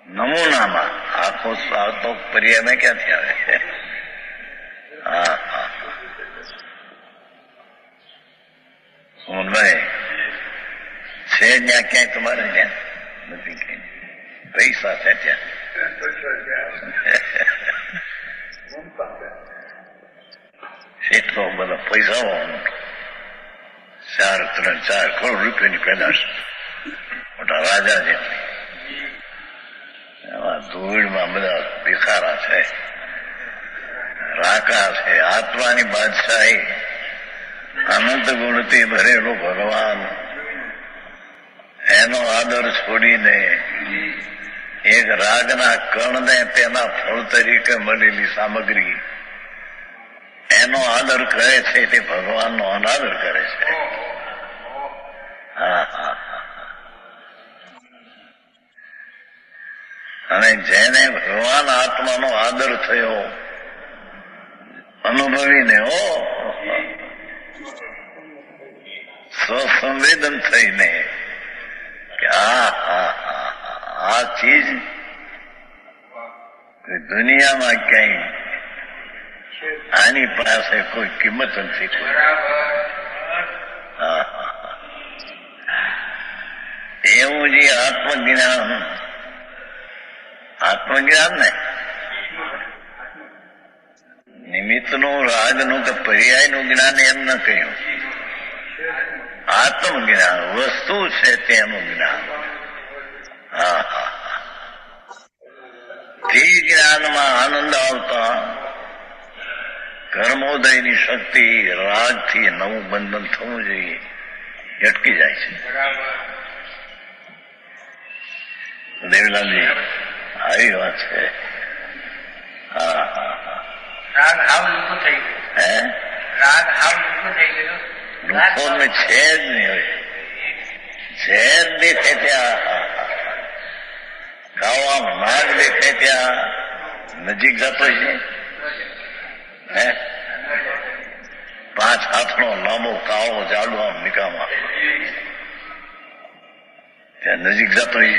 નમૂનામાં આખો સાતો પર્યાય ક્યાંથી આવે છે? હા હા. ભાઈ છે ત્યાં ક્યાંય તમારે? ત્યાં નથી ક્યાંય. પૈસા છે ત્યાં. એટલો બધો પૈસા, 4 કરોડ રૂપિયાની પેદાશ, મોટા રાજા જેટલી. એમાં ધૂળમાં બધા ભિખારા છે, રાકા છે. આત્માની બાદશાહી, અનંત ગુણથી ભરેલો ભગવાન, એનો આદર છોડીને એક રાગના કણને તેના ફળ તરીકે મળેલી સામગ્રી એનો આદર કરે છે તે ભગવાનનો અનાદર કરે છે. હા હા. અને જેને ભગવાન આત્માનો આદર થયો અનુભવીને સ્વસંવેદન થઈને કે આ ચીજ દુનિયામાં ક્યાંય આની પાસે કોઈ કિંમત નથી. એવું જે આત્મજ્ઞાન ને નિમિત્તનું, રાગનું કે પર્યાયનું જ્ઞાન એમ ન કહ્યું. આત્મજ્ઞાન વસ્તુ છે તેનું જ્ઞાન. હા હા. તે જ્ઞાનમાં આનંદ આવતા કર્મોદયની શક્તિ રાગથી નવું બંધન થવું જોઈએ અટકી જાય છે. દેવલાલજી આવી વાત છે. હા હા હા. રાગ હાવ લુકું થઈ ગયું. હે? રાગ હાવ લુકું થઈ ગયું. દુઃખો ને છે જ નહીં હોય. ઝેર દેખે ત્યાં કાવામાં નાગ દેખે ત્યાં નજીક જતો છે. હે? 5 હાથનો લાંબો કાળો જાડો આમ નિકામાં ત્યાં નજીક જતો છે.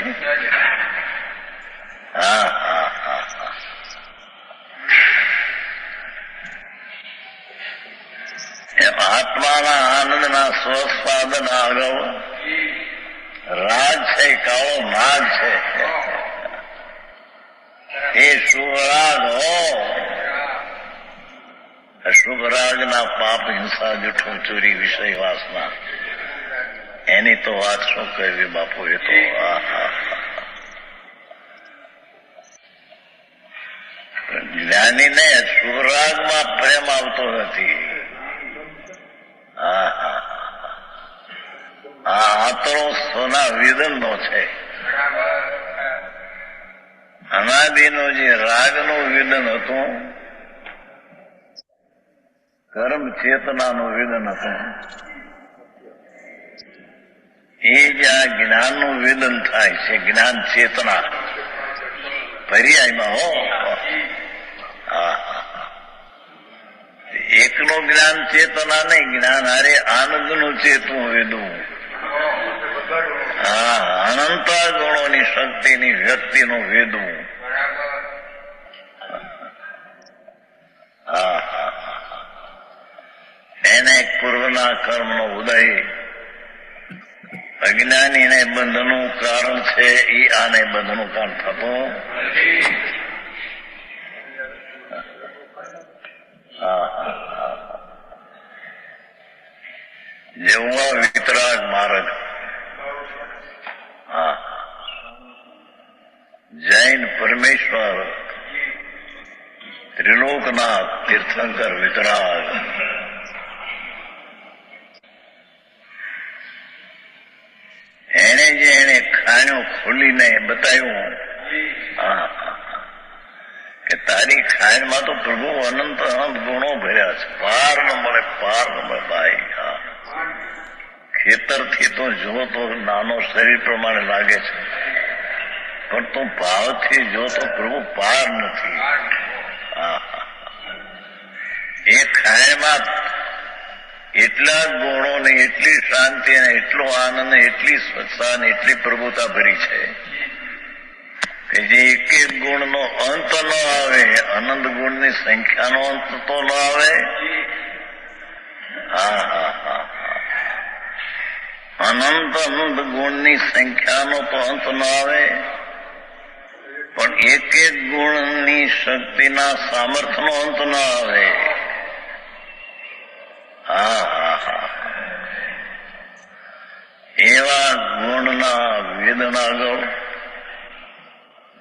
હા હા હા હા. એમ આત્માના આનંદના સ્વસ્વાદન આગળ રાગ છે કાળો નાગ છે એ શુભ રાગ હો. અશુભ રાગના પાપ, હિંસા, જૂઠું, ચોરી, વિષય વાસના, એની તો વાત શું કરવી બાપુ. એ તો જ્ઞાનીને શુભ રાગમાં પ્રેમ આવતો નથી. આ આતરો સોના વિદનનો છે. અનાદિનું જે રાગનું વિદન હતું, કર્મ ચેતનાનું વિદન હતું, એ જ આ જ્ઞાનનું વિદન થાય છે. જ્ઞાન ચેતના પર્યાયમાં હો. એકનું જ્ઞાન ચેતના નહીં, જ્ઞાન હારે આનંદનું ચેતવું વેદવું. અનંત ગુણોની શક્તિની વ્યક્તિનું વેદવું. એને પૂર્વના કર્મનો ઉદય, અજ્ઞાનીને બંધનું કારણ છે, એ આને બંધનું કારણ થતું. જેવા વિતરાગ માર્ગ, જૈન પરમેશ્વર, ત્રિલોકનાથ, તીર્થંકર વિતરાગ, એને ખાણ્યું ખોલીને બતાવ્યું કે તારી ખાણમાં તો પ્રભુ અનંત અનંત ગુણો ભર્યા છે. પાર ન મળે, પાર ન મળે ભાઈ. ખેતરથી તો જો તો નાનો શરીર પ્રમાણે લાગે છે, પણ તું ભાવથી જો તો પ્રભુ પાર નથી. એ ખાણમાં એટલા ગુણો ને એટલી શાંતિ અને એટલો આનંદ, એટલી સ્વચ્છતા અને એટલી પ્રભુતા ભરી છે કે જે એક એક ગુણનો અંત ન આવે, અનંત ગુણની સંખ્યાનો અંત તો ન આવે. અનંત અનંત ગુણની સંખ્યાનો તો અંત ન આવે, પણ એક એક ગુણની શક્તિના સામર્થ્યનો અંત ન આવે. એવા ગુણના વેદના ગૌ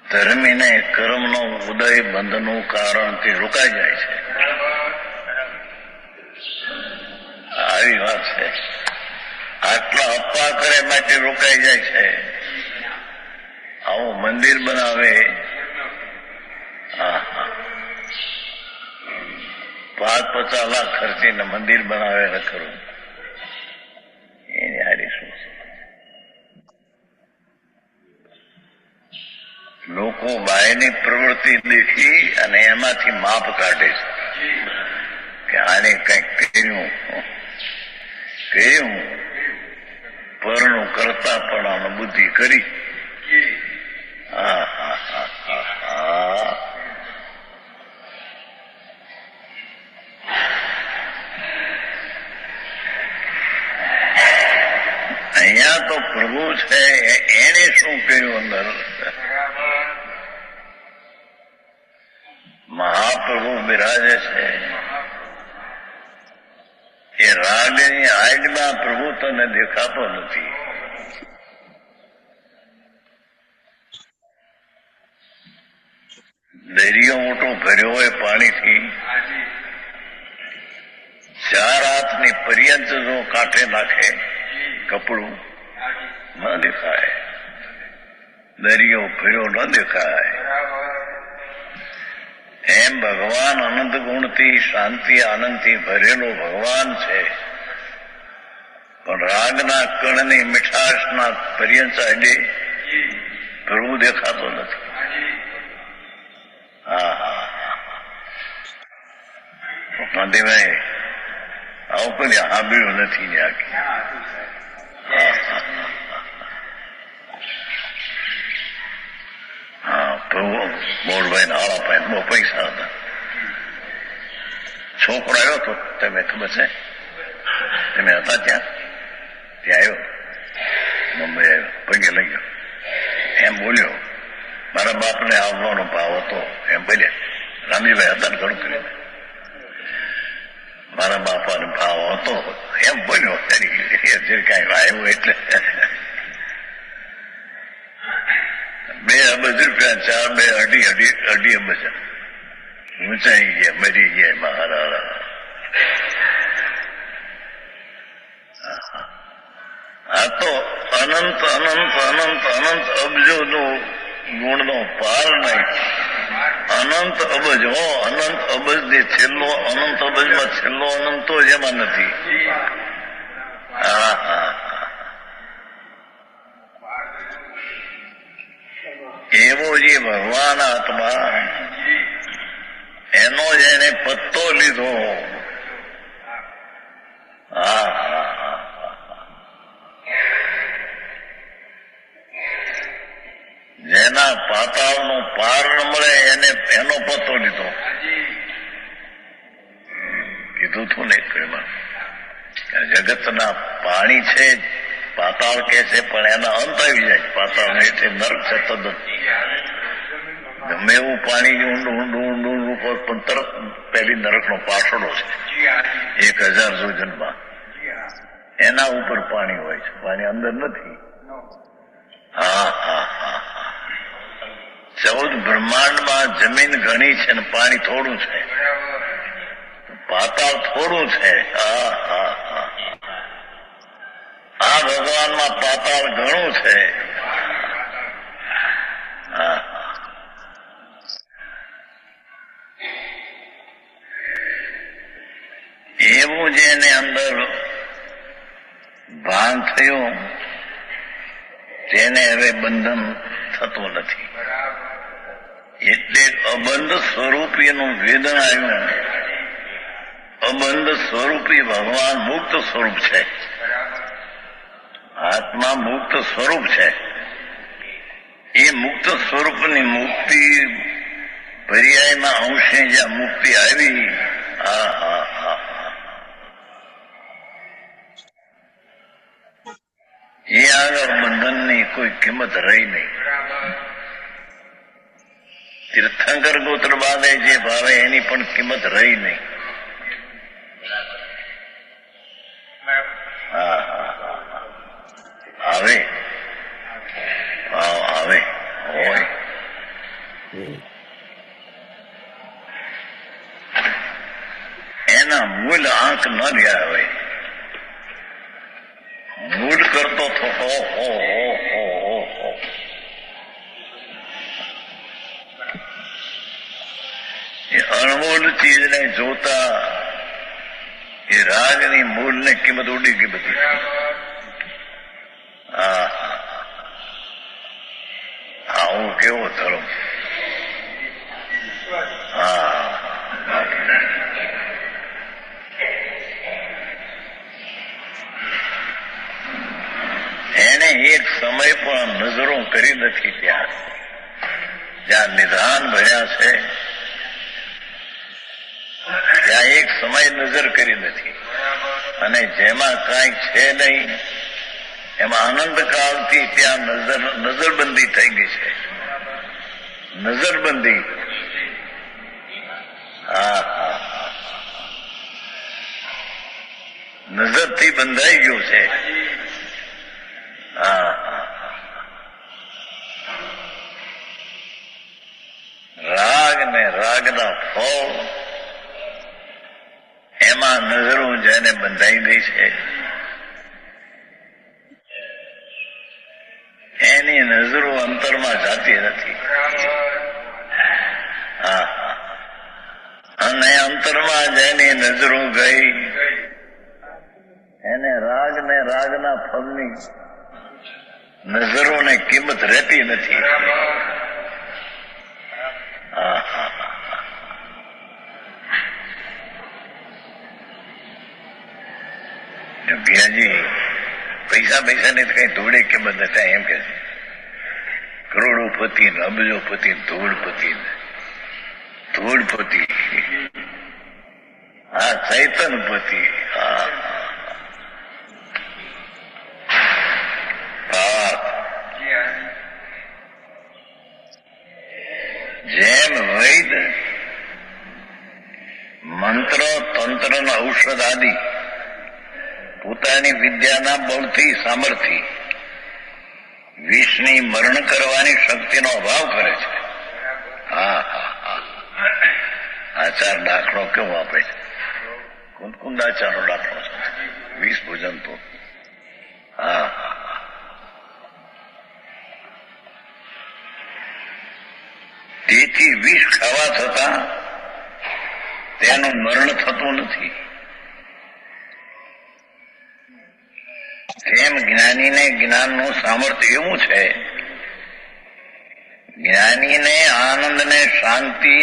ધર્મીને કર્મનો ઉદય, બંધનું કારણથી રોકાઈ જાય છે. આવી વાત છે. આટલા અપા કરે માટે રોકાઈ જાય છે. આવું મંદિર બનાવે, 5-50 લાખ ખર્ચીને મંદિર બનાવે ખરું, એની હારી શું છે? લોકો બાયની પ્રવૃત્તિ દેખી અને એમાંથી માપ કાઢે છે કે આને કંઈક કર્યું, પરનું કરતા પણ આને બુદ્ધિ કરી. અહીંયા તો પ્રભુ છે, એને શું કર્યું અંદર? મહાપ્રભુ બિરાજે છે. એ રાગની આગમાં પ્રભુ તને દેખાતો નથી. દરિયો મોટો ભર્યો હોય પાણીથી, 4 હાથની પર્યંત જો કાંઠે નાખે કપડું, ન દેખાય. દરિયો ભર્યો ન દેખાય. એમ ભગવાન અનંત ગુણથી, શાંતિ, આનંદથી ભરેલો ભગવાન છે, પણ રાગના કણની મીઠાશના પર્યંત આડે પ્રભુ દેખાતો નથી. દેવાય આવું કોઈ સાંભળ્યું નથી ને આખી. પ્રભુ મોડભાઈ નાળા પાય બહુ પૈસા હતા. છોકરો આવ્યો તો તમે ખબર છે, તમે હતા ત્યાં આવ્યો, મુંબઈ આવ્યો. પગે લઈ ગયો. એમ બોલ્યો, મારા બાપને આવવાનો ભાવ હતો એમ બોલ્યા. રામજીભાઈ હતા ને ઘણું કર્યું. મારા બાપાનો ભાવ હતો એમ બોલ્યો. કઈ આવ્યું એટલે 2 અબજ રૂપિયા, 4 2 અઢી અબજ ઊંચાઈ ગયા, મરી ગયા મહારાણા. આ તો અનંત અનંત અનંત અનંત અબજો નો ગુણનો પાર નહીં. અનંત અબજ અનંત અબજ જે છેલ્લો અનંત અબજમાં છેલ્લો અનંત તો જ એમાં નથી. એવો જે ભગવાન આત્મા એનો જ એને પત્તો લીધો. જેના પાતાળનો પાર ન મળે એને એનો પત્તો લીધો. કીધું તું ને જગતના પાણી છે, પાતાળ કે છે, પણ એના અંત આવી જાય. પાતાળ એટલે નરક છે તદ્દન. ગમે એવું પાણી ઊંડું ઊંડું ઊંડું ઊંડું પણ તરત પહેલી નરકનો પાછળો છે. 1000 જોજનમાં એના ઉપર પાણી હોય છે, પાણી અંદર નથી. 14 બ્રહ્માંડમાં જમીન ઘણી છે ને પાણી થોડું છે, પાતાળ થોડું છે. આ ભગવાનમાં પાતાળ ઘણું છે. એવું જેને અંદર ભાન થયું તેને હવે બંધન થતું નથી. એટલે અબંધ સ્વરૂપીનું વેદન આવ્યું. અબંધ સ્વરૂપી ભગવાન મુક્ત સ્વરૂપ છે. આત્મા મુક્ત સ્વરૂપ છે. એ મુક્ત સ્વરૂપની મુક્તિ પર્યાયના અંશે જ્યાં મુક્તિ આવી, એ આગળ બંધનની કોઈ કિંમત રહી નહીં. તીર્થંકર ગોત્ર બાંધે જે ભાવે એની પણ કિંમત રહી નહીં. આવે આવે હોય એના મૂળ આંક ન રહ્યા હોય. મૂળ કરતો થતો એ અણમોલ ચીજને જોતા એ રાગની મૂળને કિંમત ઉડી ગઈ બધી. આવું કેવો ધર્મ! એને એક સમય પણ નજરો કરી નથી. જ્યાં નિધાન ભર્યા છે ત્યાં એક સમય નજર કરી નથી. અને જેમાં કાંઈ છે નહીં એમાં આનંદકાળથી ત્યાં નજરબંધી થઈ ગઈ છે. નજરબંધી. નજરથી બંધાઈ ગયું છે. રાગ ને રાગના ફળ એમાં નજરો જેને બંધાઈ ગઈ છે એની નજરો અંતરમાં જાતી નથી. અને અંતરમાં જેની નજરો ગઈ એને રાગ ને રાગના ફળની નજરોને કિંમત રહેતી નથી. ભૈયાજી પૈસા ને કઈ ધૂળે કિંમત નથી એમ કે કરોડોપતિ ને અબજોપતિ ધૂળપતિ ધૂળપતિ ચૈતનપતિ જેમ વૈદ મંત્ર તંત્ર અને ઔષધ આદિ પોતાની વિદ્યાના બળથી સામર્થ્ય વિષની મરણ કરવાની શક્તિનો અભાવ કરે છે. હા હા હા, આચાર દાખલો કેવો આપે છે? કુંદાચારનો દાખલો છે, વિષ ભોજન તો. હા હા, તેથી વિષ ખાવા છતાં તેનું મરણ થતું નથી. તેમ જ્ઞાનીને જ્ઞાનનું સામર્થ્ય એવું છે, જ્ઞાનીને આનંદ ને શાંતિ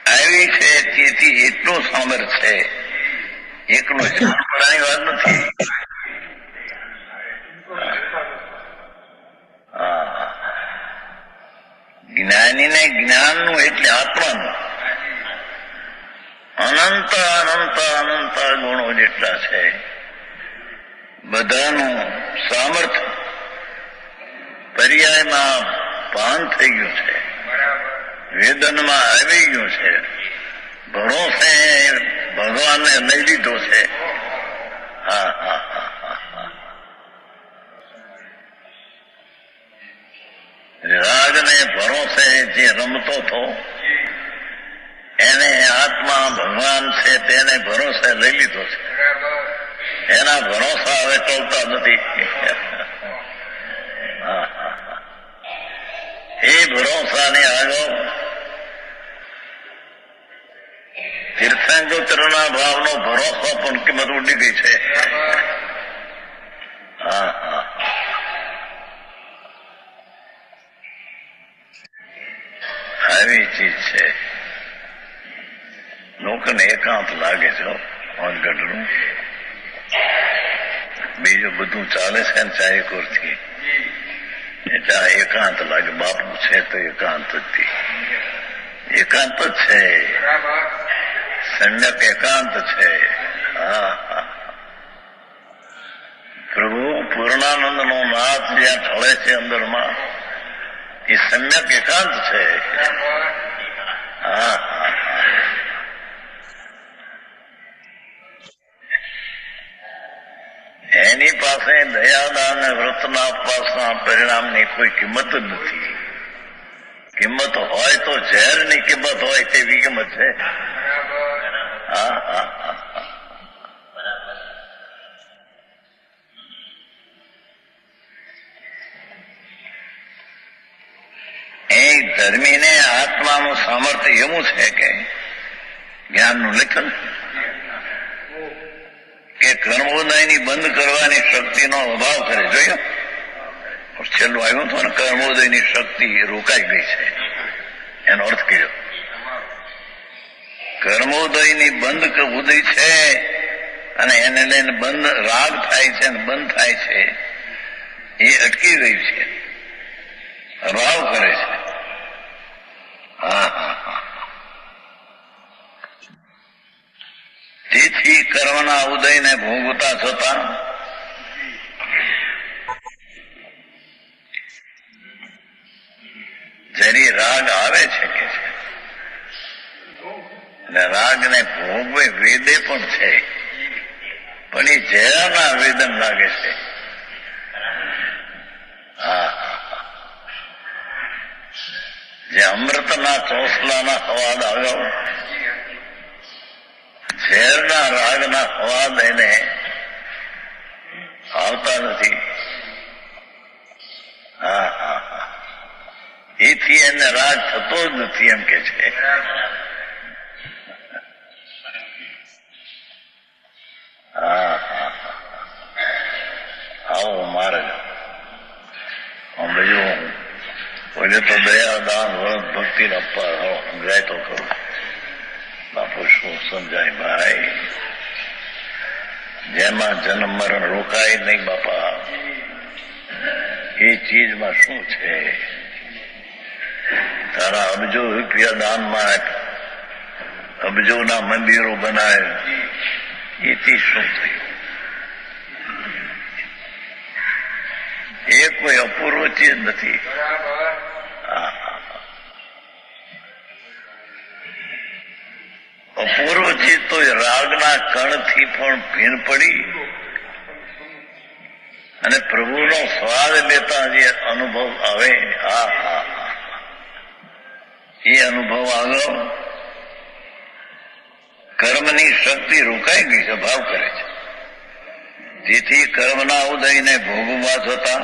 આવી છે, તેથી એટલું સામર્થ્ય છે. એકલું જાણવાની વાત નથી. જ્ઞાનીને જ્ઞાનનું એટલે આત્માનું અનંત અનંત અનંત ગુણો જેટલા છે, બધાનું સામર્થ્ય પર્યાયમાં ભાન થઈ ગયું છે, વેદનમાં આવી ગયું છે, ભરોસે ભગવાનને લઈ લીધો છે. હા હા હા હા, રાગને ભરોસે જે રમતો હતો એને આત્મા ભગવાન છે તેને ભરોસે લઈ લીધો છે. એના ભરોસા હવે ટોલતા નથી. એ ભરોસાની આગળ તીર્થંકરના ભાવનો ભરોસો પણ કિંમત ઉડી ગઈ છે. હા હા, આવી ચીજ છે. લોકોને એકાંત લાગે છે ઓનગઢનું. બીજું બધું ચાલે છે ને ચાયકોરથી, એટલે આ એકાંત લાગે. બાપુ છે તો એકાંત જ એકાંત જ છે, સમ્યક એકાંત છે. હા હા, પ્રભુ પૂર્ણાનંદ નો નાથ જ્યાં ઠળે છે અંદરમાં, એ સમ્યક એકાંત છે. હા હા, એની પાસે દયાદાન અને વ્રતના ઉપવાસના પરિણામની કોઈ કિંમત જ નથી. કિંમત હોય તો ઝેરની કિંમત હોય તેવી કિંમત છે. હા હા હા, એ ધર્મીને આત્માનું સામર્થ્ય એવું છે કે જ્ઞાનનું લેખન કે કર્મોદયની બંધ કરવાની શક્તિનો અભાવ કરે. જોયો છેલ્લું આવ્યું હતું ને, કર્મોદયની શક્તિ રોકાઈ ગઈ છે, એનો અર્થ કર્યો. કર્મોદયની બંધ ઉદય છે અને એને લઈને બંધ રાગ થાય છે અને બંધ થાય છે, એ અટકી ગઈ છે, અભાવ કરે છે. હા હા હા, તેથી કર્મના ઉદયને ભોગવતા છતાં જરી રાગ આવે છે કે છે, અને રાગને ભોગવે વેદે પણ છે, પણ એ ઝેરના વેદન લાગે છે. હા, જે અમૃતના ચોસલાના હવાદ આગળ ઝેરના રાગના હવાદ એને આવતા નથી. હા હા હા, એથી એને રાગ થતો જ નથી એમ કે છે. હા હા, આવો માર્ગ. બીજું બોલે તો દયા દાન વ્રત ભક્તિ અપાર સમજાય તો ખરું. બાપુ શું સમજાય ભાઈ? જેમાં જન્મ મરણ રોકાય નહીં બાપા, એ ચીજમાં શું છે? તારા અબજો રૂપિયા દાનમાં આપ, અબજોના મંદિરો બનાવે, એથી શું થયું? એ કોઈ અપૂર્વ ચીજ નથી. રાગના કણથી પણ ભીન પડી અને પ્રભુનો સ્વાદ લેતા જે અનુભવ આવે એ અનુભવ આગળ કર્મની શક્તિ રોકાઈ ગઈ છે, ભાવ કરે છે. જેથી કર્મના ઉદયને ભોગવવા થતા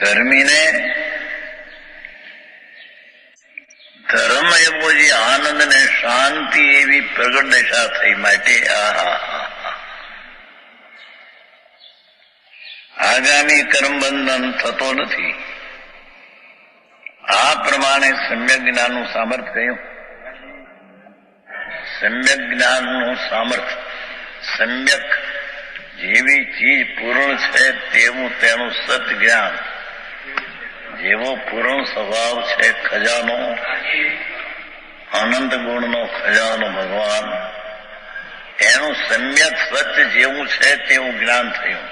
ધર્મીને ધર્મ એવો જે આનંદ ને શાંતિ એવી પ્રગટ દશા થઈ. માટે આગામી કર્મબંધન થતો નથી. આ પ્રમાણે સમ્યક જ્ઞાનનું સામર્થ્ય કહ્યું. સમ્યક જ્ઞાનનું સામર્થ્ય, સમ્યક જેવી ચીજ પૂર્ણ છે તેવું તેનું સત જ્ઞાન, જેવો પૂર્ણ સ્વભાવ છે ખજાનો, અનંત ગુણનો ખજાનો ભગવાન, એનું સમ્યક સત્ય જેવું છે તેવું જ્ઞાન થયું.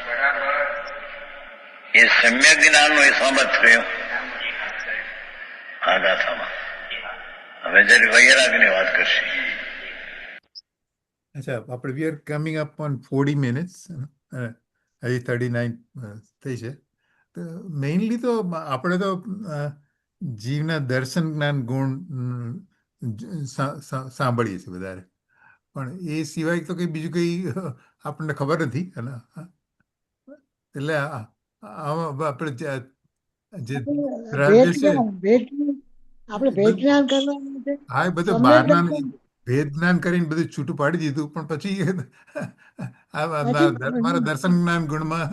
એ સમ્યક જ્ઞાનનું એ સામર્થ્ય થયું આ ગાથામાં. હવે જયારે વૈરાગની વાત કરશે. અચ્છા, આપણે we are coming up on 40 minutes, હજી 39 થઈ છે. તો મેઇનલી તો આપણે તો જીવના દર્શન જ્ઞાન ગુણ સાંભળીએ છીએ વધારે, પણ એ સિવાય તો કંઈ બીજું કંઈ આપણને ખબર નથી. એટલે આપણે જે આપણે ભેદ જ્ઞાન કરવાનું છે. હા, એ બધું સમ્યક બહારના દર્શન. ભેદ જ્ઞાન કરીને બધું છૂટું પાડી દીધું, પણ પછી મારા દર્શન જ્ઞાન ગુણમાં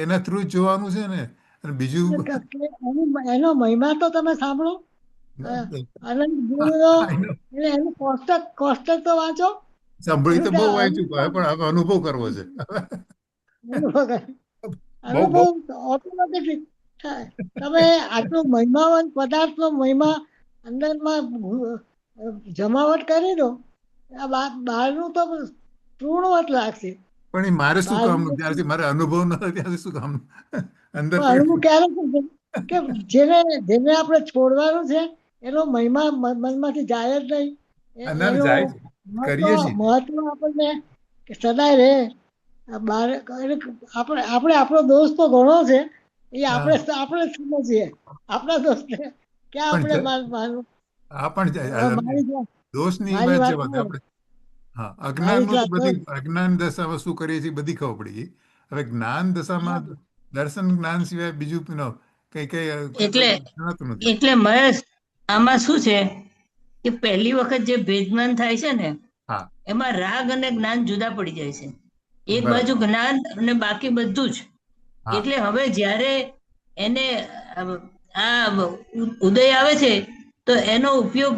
એના થ્રુ જ જોવાનું છે ને. અને બીજું એનો મહિમા તો તમે સાંભળો. આનંદ ગુણનો એટલે એનું કોષ્ટક તો વાંચો. સાંભળી તો બહુ વાંચ્યું, પણ હવે અનુભવ કરવો છે. અનુભવ ઓટોમેટિક થાય. તમે આટલું મહિમાવંત પદાર્થનો મહિમા અંદરમાં જમાવટ કરી દો, આ બહારનું તો પૂર્ણવત લાગશે. પણ એ મારે શું કામનું? ત્યારથી મારે અનુભવ ન થાય ત્યાંથી શું કામનું? અંદર અનુભવ ક્યારે થશે કે જેને આપણે છોડવાનું છે એનો મહિમા મનમાંથી જાય જ નહીં. અંદર જાય છે, કરીએ છીએ. મહત્વ આપણને સદાય રહે. આપણે આપણો દોસ્ત તો ઘણો છે, એ આપણે સમજીએ આપણા દોસ્તને ક્યાં આપણે માનવું. આ પણ દોષની વાત છે. આપણે હા, અજ્ઞાન દશામાં શું કરીએ છીએ બધી ખબર પડી ગઈ. હવે જ્ઞાન દશામાં દર્શન જ્ઞાન સિવાય બીજું કઈ જણાતું નથી. એટલે મહેશ, આમાં શું છે કે પહેલી વખત જે ભેદ જ્ઞાન થાય છે ને, હા, એમાં રાગ અને જ્ઞાન જુદા પડી જાય છે. એક બાજુ જ્ઞાન અને બાકી બધું જ. એટલે હવે જ્યારે એને આ ઉદય આવે છે તો એનો ઉપયોગ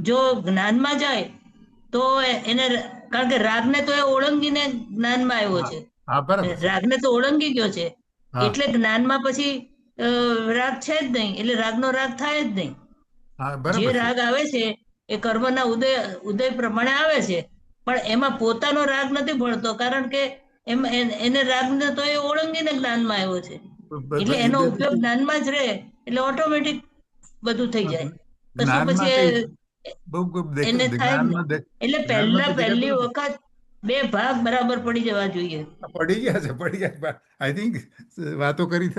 જો જ્ઞાનમાં જાય તો એને, કારણ કે રાગને તો એ ઓળંગીને જ્ઞાનમાં આવ્યો છે, રાગને તો ઓળંગી ગયો છે, એટલે જ્ઞાનમાં પછી રાગ છે જ નહીં, એટલે રાગનો રાગ થાય જ નહીં. જે રાગ આવે છે એ કર્મના ઉદય પ્રમાણે આવે છે, પણ એમાં પોતાનો રાગ નથી ભળતો, કારણ કે એને રાગને તો એ ઓળંગીને જ્ઞાનમાં આવ્યો છે, એટલે એનો ઉપયોગ જ્ઞાનમાં જ રહે, એટલે ઓટોમેટિક બધું થઈ જાય. કશું પછી એને થાય જ નહીં. એટલે પહેલી વખત બે ભાગ બરાબર પડી જવા જોઈએ. પડી ગયા. આઈ થિંક વાતો કરી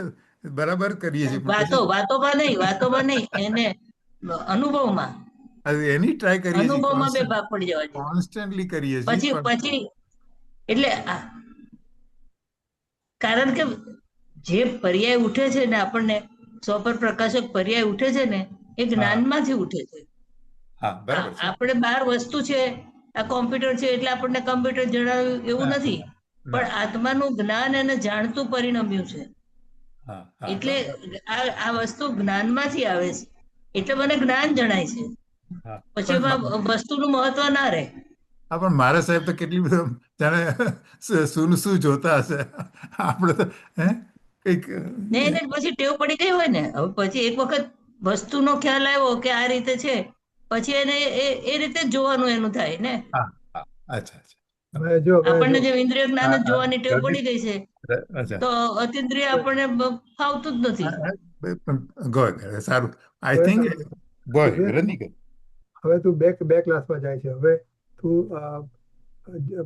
બરાબર કરીએ છીએ. વાતોમાં નહીં, એને અનુભવમાં, એની ટ્રાય કરીએ છીએ. અનુભવમાં બે ભાગ પડી જવા જોઈએ. કોન્સ્ટન્ટલી કરીએ છીએ. પછી એટલે કારણ કે જે પર્યાય ઉઠે છે ને, આપણને સ્વપર પ્રકાશક પર્યાય ઉઠે છે ને, એ જ્ઞાનમાંથી ઉઠે છે. આપણે બહાર વસ્તુ છે, આ કોમ્પ્યુટર છે એટલે આપણને કમ્પ્યુટર જણાવ્યું એવું નથી, પણ આત્માનું જ્ઞાન એને જાણતું પરિણમ્યું છે. એટલે આ વસ્તુ જ્ઞાનમાંથી આવે છે, એટલે મને જ્ઞાન જણાય છે. પછી એમાં વસ્તુનું મહત્વ ના રહે. હા, પણ મારા સાહેબ તો કેટલી બધું જાણે શું જોતા હશે. આપણે તો કઈક પછી ટેવ પડી ગઈ હોય ને, હવે પછી એક વખત વસ્તુનો ખ્યાલ આવ્યો કે આ રીતે છે, પછી એને એ રીતે જ જોવાનું એનું થાય ને. આપણને જે ઇન્દ્રિય જ્ઞાન જ જોવાની ટેવ પડી ગઈ છે, તો અતિન્દ્રિય આપણને ફાવતું જ નથી. સારું, આઈ થિંક હવે તું બે ક્લાસમાં જાય છે. હવે તું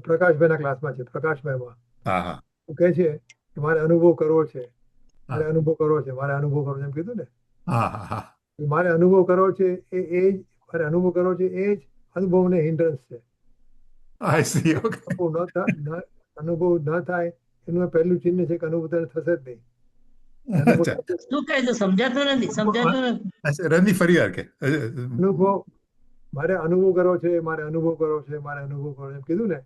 પ્રકાશભાઈના ક્લાસમાં છે. પ્રકાશભાઈમાં હા હા તું કહે છે કે મારે અનુભવ કરવો છે, મારે હા અનુભવ કરવો છે, મારે અનુભવ કરવો છે, એમ કીધું ને. હા હા હા મારે અનુભવ કરવો છે મારે અનુભવ કરવો છે એ જ અનુભવને હિન્ડ્રન્સ છે. આઈ સી ઓકે અનુભવ ન થાય એનું પહેલું ચિહ્ન છે કે અનુભવ તને થશે જ નહીં. અનુભવ અચ્છા શું કહે છે? સમજાતું નથી. અચ્છા રણની ફરી વાર કે અનુભવ મારે અનુભવ કરવો છે, મારે અનુભવ કરવો છે, મારે અનુભવ કરવો છે, એમ કીધું ને.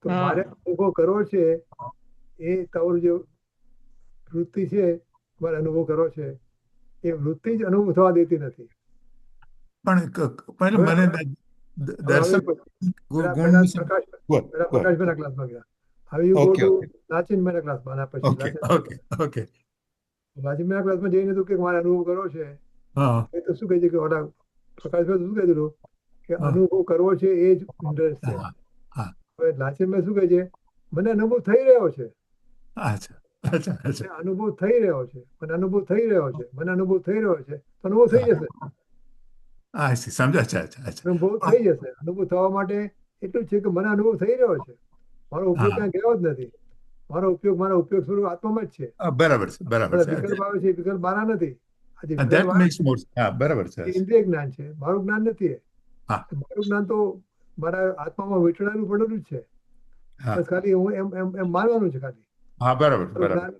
તો હા. મારે અનુભવ કરવો છે એ તારું જે વૃત્તિ છે, મારે અનુભવ કરવો છે, એ વૃત્તિ જ અનુભવ થવા દેતી નથી. પણ મને દર્શન પ્રકાશભાઈના ક્લાસમાં ગયા. હવે you go okay to okay લાચિનભાઈના ક્લાસમાં. આના પછી ઓકે ઓકે ઓકે લાચિનભાઈના ક્લાસમાં જઈને તું કે મારે અનુભવ કરવો છે, હા એ તો શું કહે છે કે ઓલા પ્રકાશભાઈ શું કહે છે કે હા અનુભવ કરવો છે એ જ ઇન્ટરેસ્ટ છે. હા હા હવે લાચિનભાઈ શું કહે છે, મને અનુભવ થઈ રહ્યો છે, અચ્છા અચ્છા અચ્છા મને અનુભવ થઈ રહ્યો છે, મને અનુભવ થઈ રહ્યો છે, મને અનુભવ થઈ રહ્યો છે, તો અનુભવ થઈ જશે. આઈ સી સમજા. અચ્છા અચ્છા અચ્છા અનુભવ થઈ જશે. અનુભવ થવા માટે એટલું જ છે કે મને અનુભવ થઈ રહ્યો છે, મારો ઉપયોગ હા ક્યાં ગયો જ નથી. મારો ઉપયોગ સ્વરૂપ આત્મામાં જ છે. બરાબર છે બરાબર બધા છે વિકલ્પ આવે છે, વિકલ્પ મારા નથી. આજે ધેટ વિકલ્પ આવે મેક્સ મોર હા બરાબર છે છે એ ઇન્દ્રિય જ્ઞાન છે, મારું જ્ઞાન નથી એ. હા મારું જ્ઞાન તો મારા આત્મામાં વીંટળાયેલું પડેલું જ છે. હા બસ ખાલી હું એમ માનવાનું છે ખાલી. હા બરાબર મારું બરાબર જ્ઞાન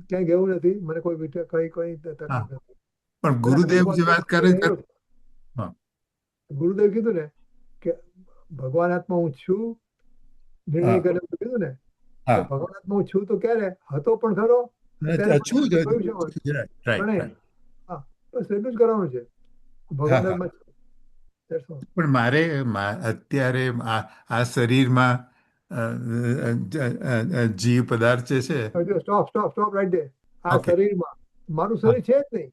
ક્યાંય ગયું નથી. મને કોઈ કઈ તકલીફ હા નથી. પણ ગુરુદેવ જે વાત કરે છે હા ગુરુદેવ કીધું ને કે ભગવાન આત્મા હું છું, નિર્ણય હા કરે કીધું ને. હા ભગવાન આત્મા હું છું તો ક્યારે હતો પણ ખરો, અત્યારે છું જ ભવિષ્યમાં રાઈટ પ્રણય. રાઈટ હા, બસ એટલું જ કરવાનું છે. ભગવાન હા આત્મા છું. That's all. પણ મારે અત્યારે આ શરીરમાં જીવ પદાર્થ જે છે સ્ટોપ રાઈટ દે. આ ઓકે શરીરમાં મારું શરીર છે જ નહીં.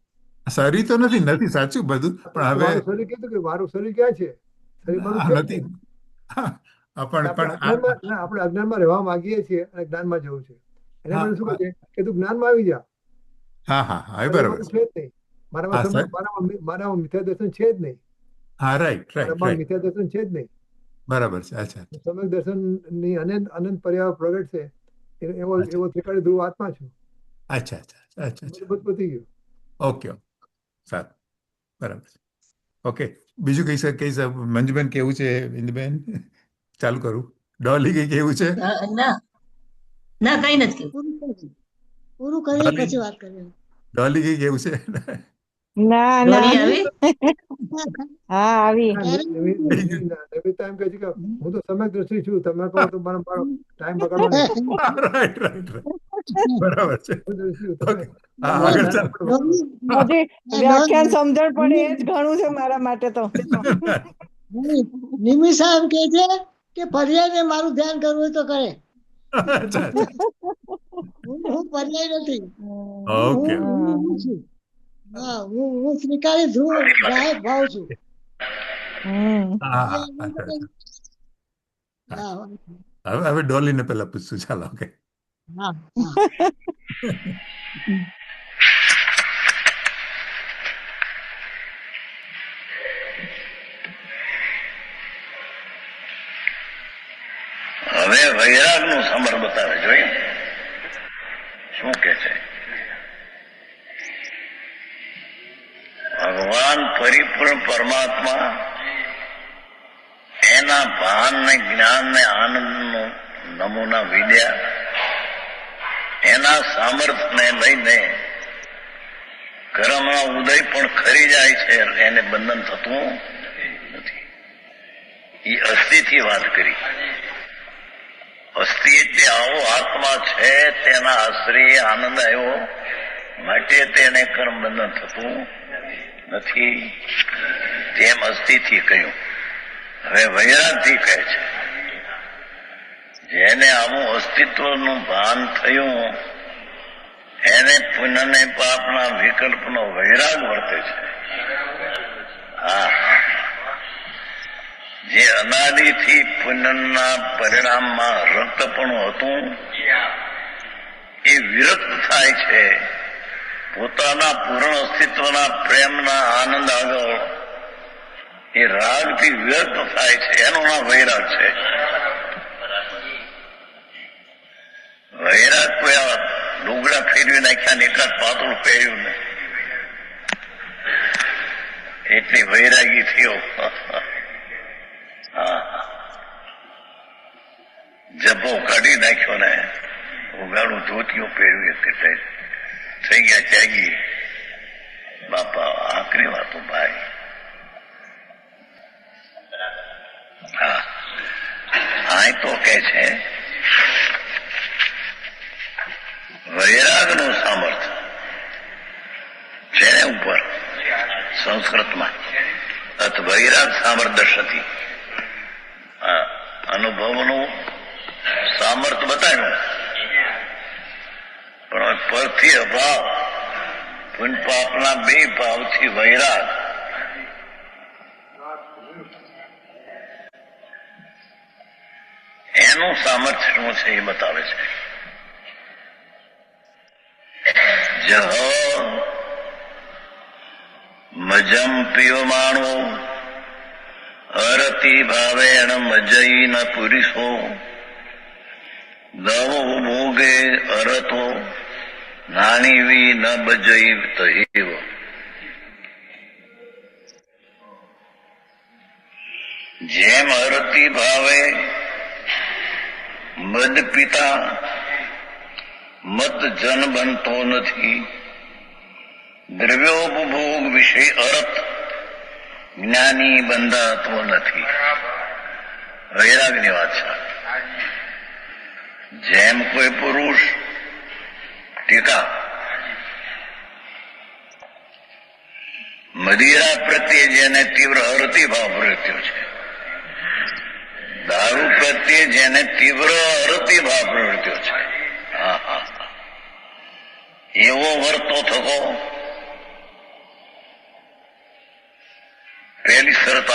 શરીર તો નથી સાચું બધું પણ હવે મારું શરીર કીધું કે મારું શરીર ક્યાં છે? શરીર મારું છે જ નથી નહીં. પણ આપણે અજ્ઞાનમાં રહેવા માંગીએ છીએ અને જ્ઞાનમાં જવું છે. એના માટે શું હા કહે છે કે તું જ્ઞાનમાં આવી જા. હા હા હા એ શરીર બરાબર મારું છે છે જ નહીં. મારામાં મિથ્યા દર્શન છે જ નહીં. હા રાઈટ મારામાં મિથ્યા દર્શન છે જ નહીં. બરાબર છે અચ્છા સમ્યક દર્શનની અનંત પર્યાય પ્રગટ છે. એવો ત્રિકાળી ધ્રુવ આત્મા છું. અચ્છા બધું પતી ગયું. ઓકે સારું બરાબર છે ઓકે બીજું કઈ મંજુબેન કેવું છે? ઇન્દુબેન ચાલુ કરું? ડોલી કઈ કેવું છે? ના કઈ નથી. પૂરું કરીએ પછી વાત કરીએ. ડોલી કઈ કેવું છે? ના ડોલી આવી? હા આવી. નમિતા એમ કહે છે કે હું તો સમ્યક દ્રષ્ટિ છું, તમે કહો તો મારો ટાઈમ બગાડવાનો રાઈટ બરાબર છે ઓકે હા આગળ ચાલો હજી વ્યાખ્યાન સમજણ પડે એ જ ઘણું છે મારા માટે તો. નિમિષા એમ કે છે કે પર્યાય મારું ધ્યાન કરવું હોય તો કરે. હું પર્યાય નથી. ઓકે હું છું. હા હું શ્રીકારી ધ્રુવ ગાયક ભાવ છું. હવે ડોલીને પેલા પૂછશું ચાલો ઓકે હા હવે વૈરાગ નું સમર બતાવે જોઈએ શું કે છે. ભગવાન પરિપૂર્ણ પરમાત્મા એના ભાન ને જ્ઞાન ને આનંદ નો નમૂના વિદ્યા એના સામર્થ્યને લઈને કર્મના ઉદય પણ ખરી જાય છે, એને બંધન થતું નથી. એ અસ્થિથી વાત કરી. અસ્થિ એટલે આવો આત્મા છે, તેના આશ્રય આનંદ આવ્યો માટે તેને કર્મ બંધન થતું નથી. તેમ અસ્થિથી કહ્યું. હવે વૈરાગથી કહે છે જેને આવું અસ્તિત્વનું ભાન થયું એને પુણ્ય ને પાપના વિકલ્પનો વૈરાગ વર્તે છે. જે અનાદિથી પુણ્યના પરિણામમાં રક્તપણું હતું એ વિરક્ત થાય છે. પોતાના પૂર્ણ અસ્તિત્વના પ્રેમના આનંદ આગળ એ રાગથી વ્યર્થ થાય છે, એનું નામ વૈરાગ છે. વૈરાગ કોઈ આ લુગડા ફેરવી નાખ્યા ને એકાદ પાતળું પહેર્યું ને એટલે વૈરાગી થયો. જબ્બો કાઢી નાખ્યો ને ઉગાડું ધોતિયું પહેર્યું એટલે થઈ ગયા ત્યાગી. બાપા આકરી વાતો ભાઈ. હા, આ તો કે છે વૈરાગનું સામર્થ્ય છે ને ઉપર સંસ્કૃતમાં વૈરાગ સામર્થ્ય અનુભવનું સામર્થ્ય બતાવ્યું, પણ પરથી અભાવ પુણ્ય પાપના બે ભાવથી વૈરાગ એનું સામર્થ્ય શું છે એ બતાવે છે. જહ મજમ પીયમાણો અરતિ ભાવેણ મજઈ ન પુરીશો દવો ભોગે અરતો નાનીવી ન બજઈ તહેવ. જેમ અરતિ ભાવે મદ પિતા મત જન બનતો નથી, દ્રવ્યોપભોગ વિશે અરત જ્ઞાની બંધાતો નથી. વૈરાગની વાત છે. જેમ કોઈ પુરુષ ટીકા મદિરા પ્રત્યે જેને તીવ્ર અરતિભાવ પ્રવર્ત્યો છે, દારૂ પ્રત્યે જેને તીવ્ર અરતિભાવ પ્રવર્ત્યો છે, એવો વર્તો થકો પહેલી શરત.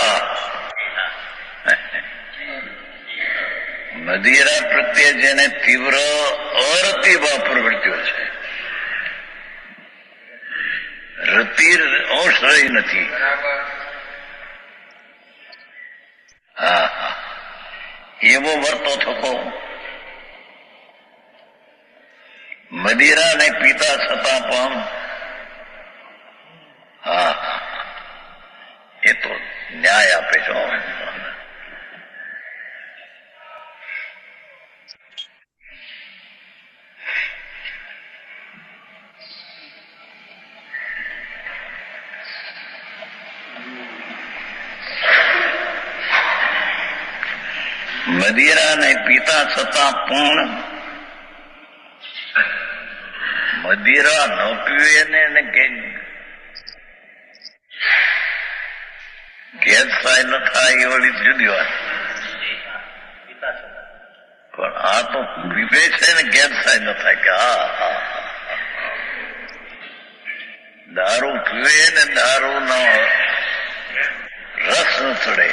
મદિરા પ્રત્યે જેને તીવ્ર અરતિભાવ પ્રવર્ત્યો છે, રતિ અંશ રહી નથી. હા, એવો વર્તો થકો મદિરાને પીતા છતાં પણ એ તો ન્યાય આપે છો. મદિરાને પીતા છતાં પણ મદિરા ન પીવે ને ગેરસાય ન થાય એ વળી જુદી વાત. પણ આ તો પીવે છે ને ગેરસાય ન થાય કે દારૂ પીવે ને દારૂ નો રસ ન ચડે.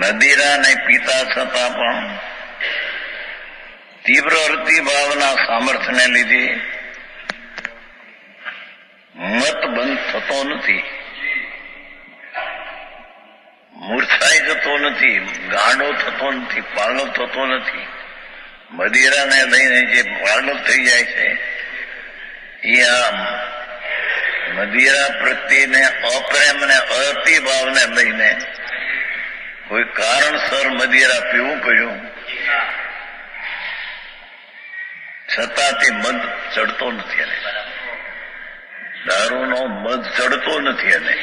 મદિરાને પીતા છતાં પણ તીવ્ર અરતિભાવના સામર્થ્યને લીધે મત બંધ થતો નથી, મૂર્છાઈ જતો નથી, ગાંડો થતો નથી, પાગલ થતો નથી. મદિરાને લઈને જે પાગલ થઈ જાય છે એ આ મદિરા પ્રત્યેને અપ્રેમને અતિભાવને લઈને કોઈ કારણસર મદિરા પીવું પડ્યું, છતાં તે મદ ચડતો નથી. એને દારૂનો મદ ચડતો નથી. એને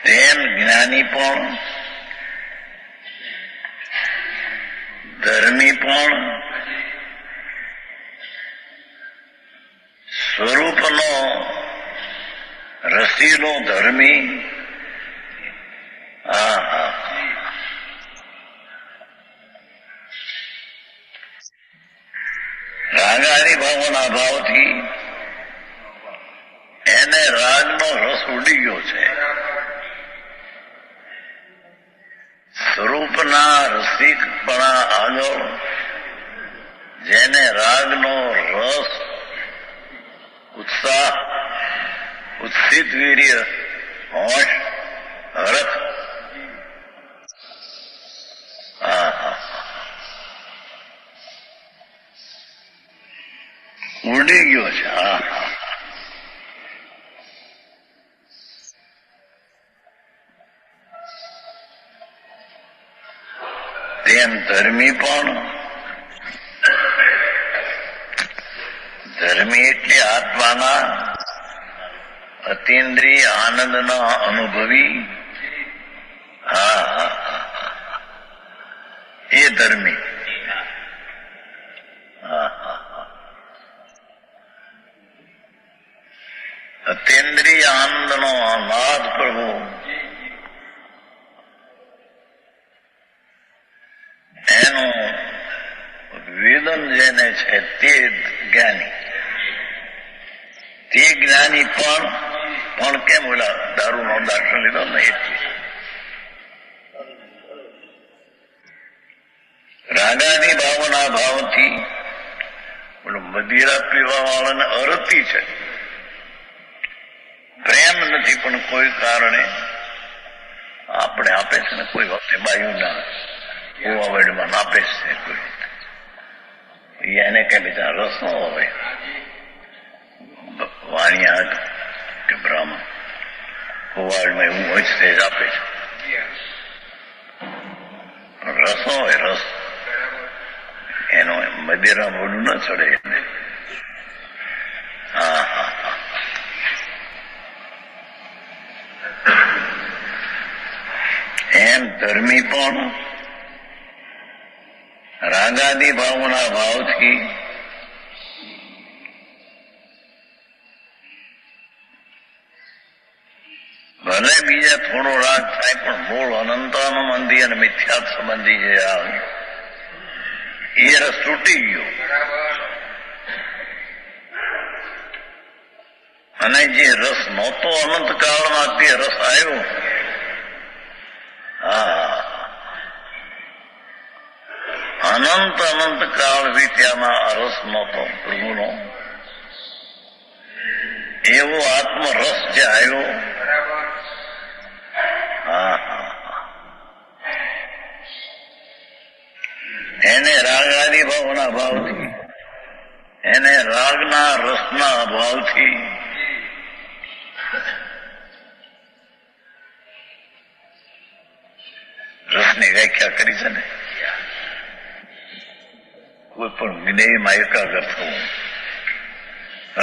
તેમ જ્ઞાની પણ ધર્મી પણ સ્વરૂપનો રસીલો ધર્મી રાગાની ભાવોના ભાવથી એને રાગનો રસ ઉડી ગયો છે. પ્રેમના રસિકપણા આગળ જેને રાગનો રસ, ઉત્સાહ, ઉત્સિત વીર્ય, હોશ, હરખ ઉડી ગયો છે. તેમ ધર્મી પણ, ધર્મી એટલે આત્માના અતિન્દ્રિય આનંદના અનુભવી. એ ધર્મી. અતિન્દ્રિય આનંદનો નાદ પ્રભુ એનું વેદન જેને છે તે જ્ઞાની. તે જ્ઞાની પણ કેમ ઓલા દારૂનો દાખલો લીધો ને એટલે રાગાની ભાવના ભાવથી ઓલું મદિરા પીવા વાળાને અરતી છે. પ્રેમ નથી પણ કોઈ કારણે આપણે આપે છે ને, કોઈ વખતે બાયુના કુવાવડમાં આપે છે કોઈ, એને કઈ બીજા રસ ન હોય. વાણિયા કે બ્રાહ્મણ કુવાડમાં એવું હોય છે જ આપે છે. રસ ન હોય, રસ એનો મદિરા મોડું ન ચડે એને. એમ ધર્મી પણ રાગાદી ભાવના ભાવથી ભલે બીજા થોડો રાગ થાય પણ મૂળ અનંતાનુબંધી અને મિથ્યાત સંબંધી જે આવે એ રસ તૂટી ગયો. અને જે રસ નહોતો અનંત કાળમાં તે રસ આવ્યો. અનંત કાળ વીત્યામાં રસ નહોતો પ્રભુનો. એવો આત્મરસ જે આવ્યો. એને રાગાદી ભાવના ભાવથી, એને રાગના રસના ભાવથી રસની વ્યાખ્યા કરી છે ને. કોઈ પણ વિનયમાં એકાગ્ર થવું,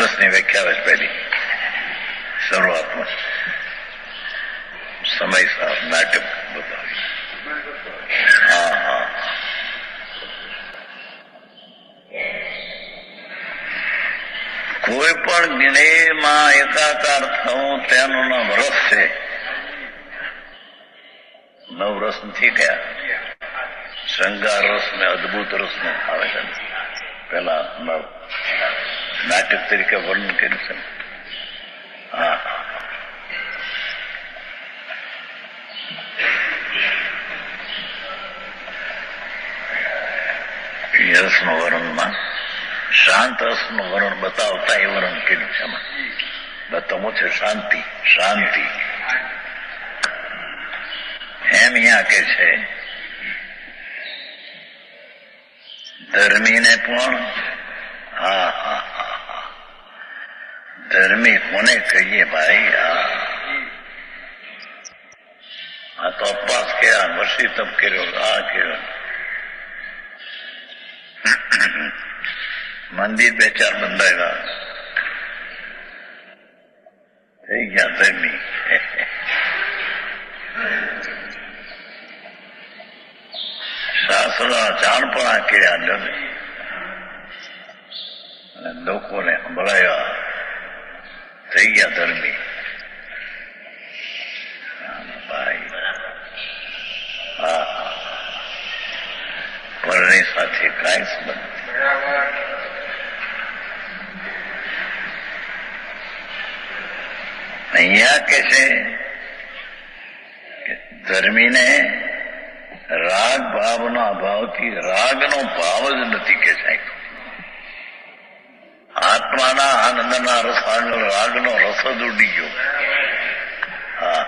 રસની વ્યાખ્યા જ પહેલી શરૂઆતમાં સમયસર નાટક બતાવી. કોઈ પણ વિનયમાં એકાકાર થવું તેનું નામ રસ છે. નવ રસ નથી ગયા. શૃંગાર રસ ને અદભુત રસ ને આવે છે. પેલા નાટક તરીકે વર્ણન કર્યું છે. રસનું વર્ણનમાં શાંત રસનું વર્ણન બતાવતા એ વર્ણન કર્યું છે. એમાં બતાવું છે શાંતિ. શાંતિ એમ અહીંયા કે છે ધર્મીને પણ. ધર્મી કોને કહીએ ભાઈ? આ તો અપવાસ કર્યા, વર્ષી તપ કર્યો, આ કર્યો, મંદિર 2-4 બંધાવ્યા, થઈ ગયા ધર્મી. શાસ્ત્રના જાણપણા કર્યા અને લોકોને સંભળાયા, થઈ ગયા ધર્મી. ભાઈ પરણી સાથે કાંઈ સંબંધ. અહીંયા કે છે કે ધર્મીને રાગ ભાવના અભાવથી રાગનો ભાવ જ નથી કે સાહેબ. આત્માના આનંદના રસ આગળ રાગનો રસ જ ઉડી ગયો. હા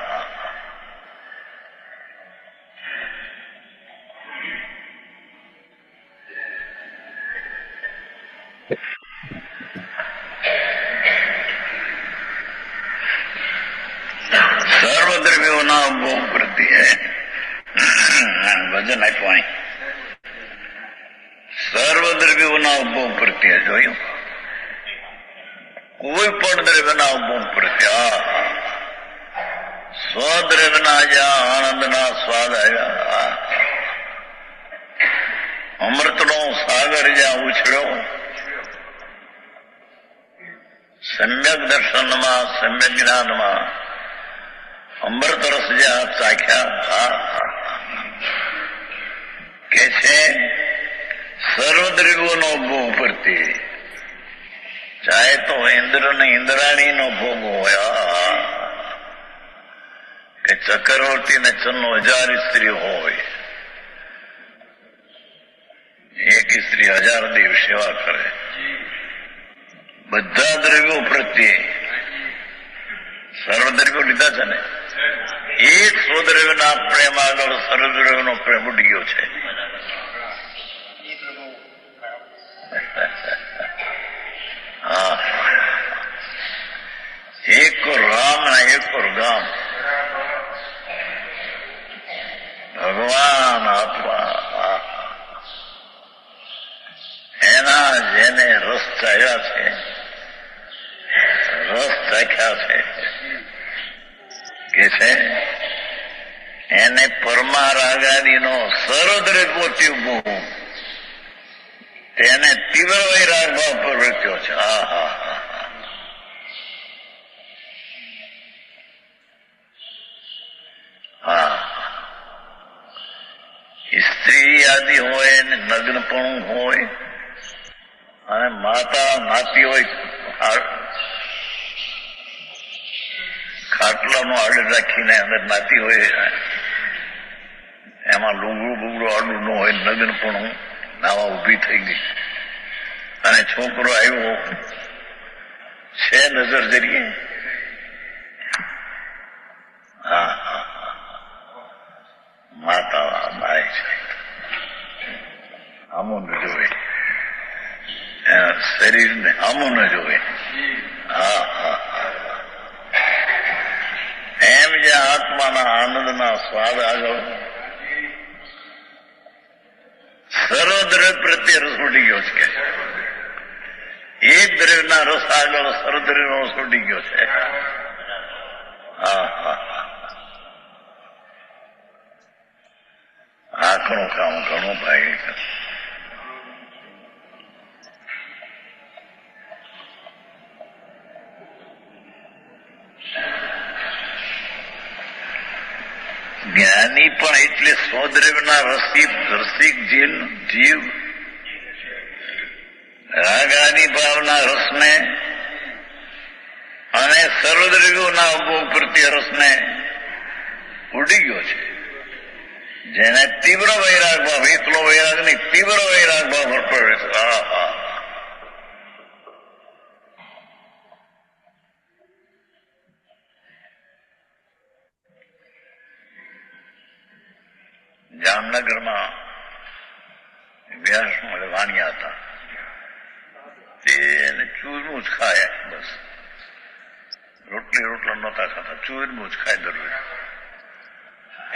સર્વદ્રવ્યોના ભોગ પ્રત્યે વજન આપ્યું. સર્વદ્રવ્યોના ઉપભોગ પ્રત્યે જોયું. કોઈ પણ દ્રવ્યના ઉપભોગ પ્રત્યે સ્વદ્રવ્યના જ્યાં આનંદના સ્વાદ આવ્યા, અમૃતનો સાગર જ્યાં ઉછળ્યો, સમ્યક દર્શનમાં સમ્યક જ્ઞાનમાં અમૃત રસ જ્યાં ચાખ્યા કે છે સર્વદ્રવ્યોનો ભોગ પ્રત્યે, ચાહે તો ઇન્દ્ર ને ઇન્દ્રાણીનો ભોગ હોય કે ચક્રવર્તી ને 1000 સ્ત્રી હોય, એક સ્ત્રી 1000 દેવ સેવા કરે, બધા દ્રવ્યો પ્રત્યે સર્વદ્રવ્યો લીધા છે ને, એક સ્વદ્રવ્યના પ્રેમ આગળ સર્વદ્રવ્યનો પ્રેમ ઉડી ગયો છે. હા, એક રામ ને એક ગામ, ભગવાન આત્મા એના જેને રસ ચાહ્યા છે, રસ ચાખ્યા છે કે છે એને પરમારાગાદીનો સર્વદ્રવ્યોથી ભોગ તેને તીવ્ર વૈરાગ ભાવ પ્રવૃત્યો છે. હા, સ્ત્રી આદિ હોય ને નગ્નપણું હોય અને માતા નાતી હોય, ખાટલાનું આડે રાખીને અંદર નાતી હોય, એમાં લુગડું બુગડું આડું ન હોય, નગ્નપણું નાવા ઉભી થઈ ગઈ અને છોકરો આવ્યો છે નજર જરીએ. હા, માતા બાય છે, આમો ન જોવે, એના શરીરને આમો ન જોવે. હા હા, એમ જે આત્માના આનંદના સ્વાદ આગળ સર્વદ્રવ્ય પ્રત્યે રસ ઉડી ગયો છે. એક દ્રવ્યના રસ આગળ સર્વદ્રવ્યનો રસ ઉડી ગયો છે. હા હા, આખણું કામ ઘણું ભાઈ. જ્ઞાની પણ એટલે સ્વદ્રવ્યના રસિક જીવ રાગાની ભાવના રસને અને સર્વદ્રવ્યોના ઉપભોગ પ્રત્યે રસને ઉડી ગયો છે. જેને તીવ્ર વૈરાગ ભાવ, એકલો વૈરાગ નહીં, તીવ્ર વૈરાગ ભાવ પડે છે. હા હા, જામનગરમાં વ્યાસ મળે વાણિયા હતા, તેને ચૂરમું જ ખાય, બસ રોટલા નહોતા ખાતા, ચૂરમું જ ખાય દરરોજ.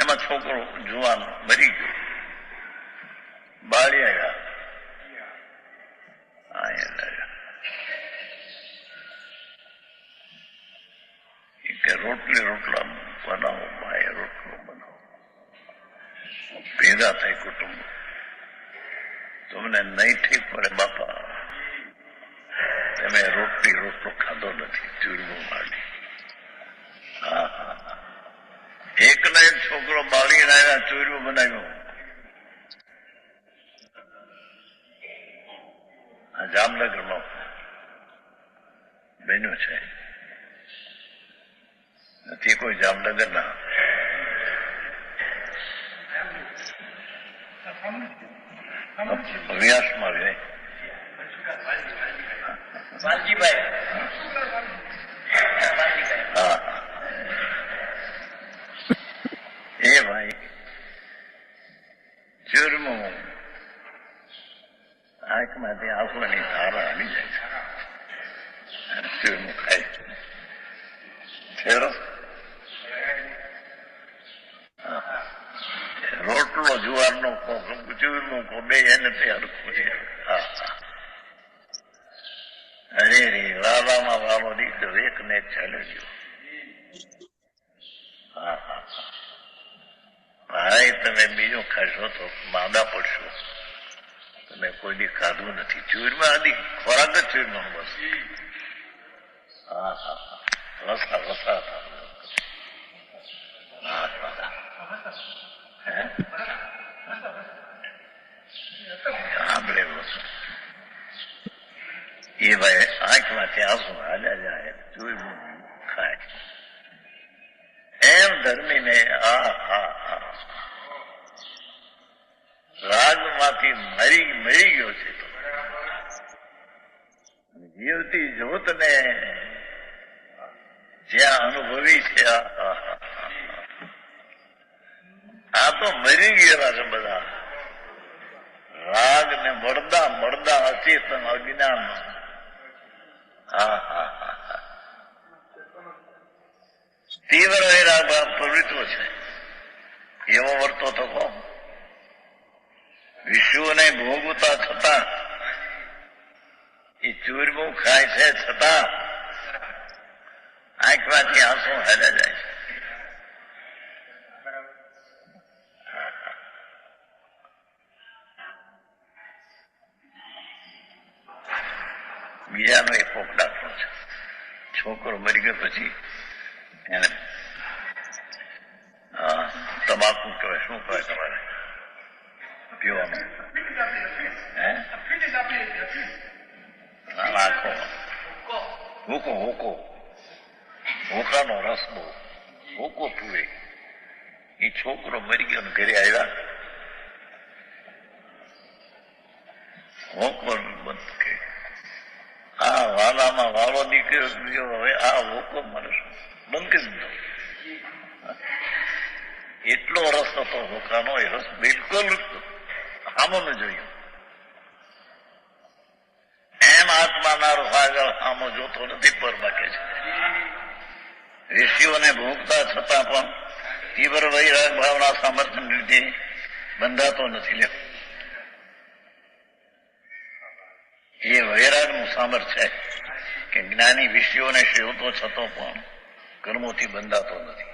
એમાં છોકરો જુવાન મરી ગયો, બાળી આવ્યા, કે રોટલા બનાવો, ભાઈ રોટલો બનાવો. ભેગા થાય કુટુંબ, તમને નહીં ઠીક પડે બાપા, તમે રોટલો ખાધો નથી, ચૂરમું મારી. હા હા, એકને એક છોકરો બાળીને આવ્યા, ચૂરમું બનાવ્યું. આ જામનગરમાં બન્યું છે, નથી કોઈ જામનગરના. વ્યાસમાં રહે. હા એ ભાઈ ચૂરમું આંખમાંથી આંખોની ધારા આવી જાય છે અને ચૂરમું ખાય છે. ફેરો રોટલો જુવારનો ચૂરમું કો બે એને તે હરખું છે. હા અરે રે વાલામાં વાલો દીકરો એક ને એક ચાલ્યો ગયો. હા હા ભાઈ તમે બીજું ખાશો તો માંદા પડશો. તમે કોઈ દી ખાધું નથી. ચૂરમાં આદિ ખોરાક જ ચૂરનો બસ. હા હા રસા રસા સાંભળે એ ભાઈ આંખમાંથી આંસુ હાલ્યા જાય ચૂરમું ખાય એમ ધર્મીને રાગમાંથી મરી ગયો છે. જીવતી જોતને જ્યાં અનુભવી છે આ તો મરી ગયેલા છે બધા. રાગ ને મળદા અચેતન અજ્ઞાન. તીવ્ર વૈરાગ પ્રવૃત્તિઓ છે એવો વર્તો તો કહો. વિશ્વને ભોગવતા છતાં એ ચૂરમું ખાય છે છતાં આંખમાંથી આંસુ હાલ્યા જાય છે. બીજાનો એક કોક દાખલો છે. છોકરો મરી ગયો પછી એને તમાકુ કહેવાય. શું કહેવાય તમારે પીવાનું? નાખો હોકાનો રસ બહુ હોકો પીવે. એ છોકરો મરી ગયો ઘરે આવ્યા હોકો બંધ કે આ વાલામાં વાલો દીકરો હવે આ હોકો મારે બંધ કરી દીધો. એટલો રસ હતો હોકાનો. એ રસ બિલકુલ સામો ન જોયું. એમ આત્માના આગળ સામો જોતો નથી પર બાકે છે. ઋષિઓને ભોગતા છતાં પણ તીવ્ર વૈરાગ ભાવના સામર્થ્યને લીધે બંધાતો નથી. લે એ વૈરાગનું સામર્થ્ય છે કે જ્ઞાની વિષયોને સેવતો છતો પણ કર્મોથી બંધાતો નથી.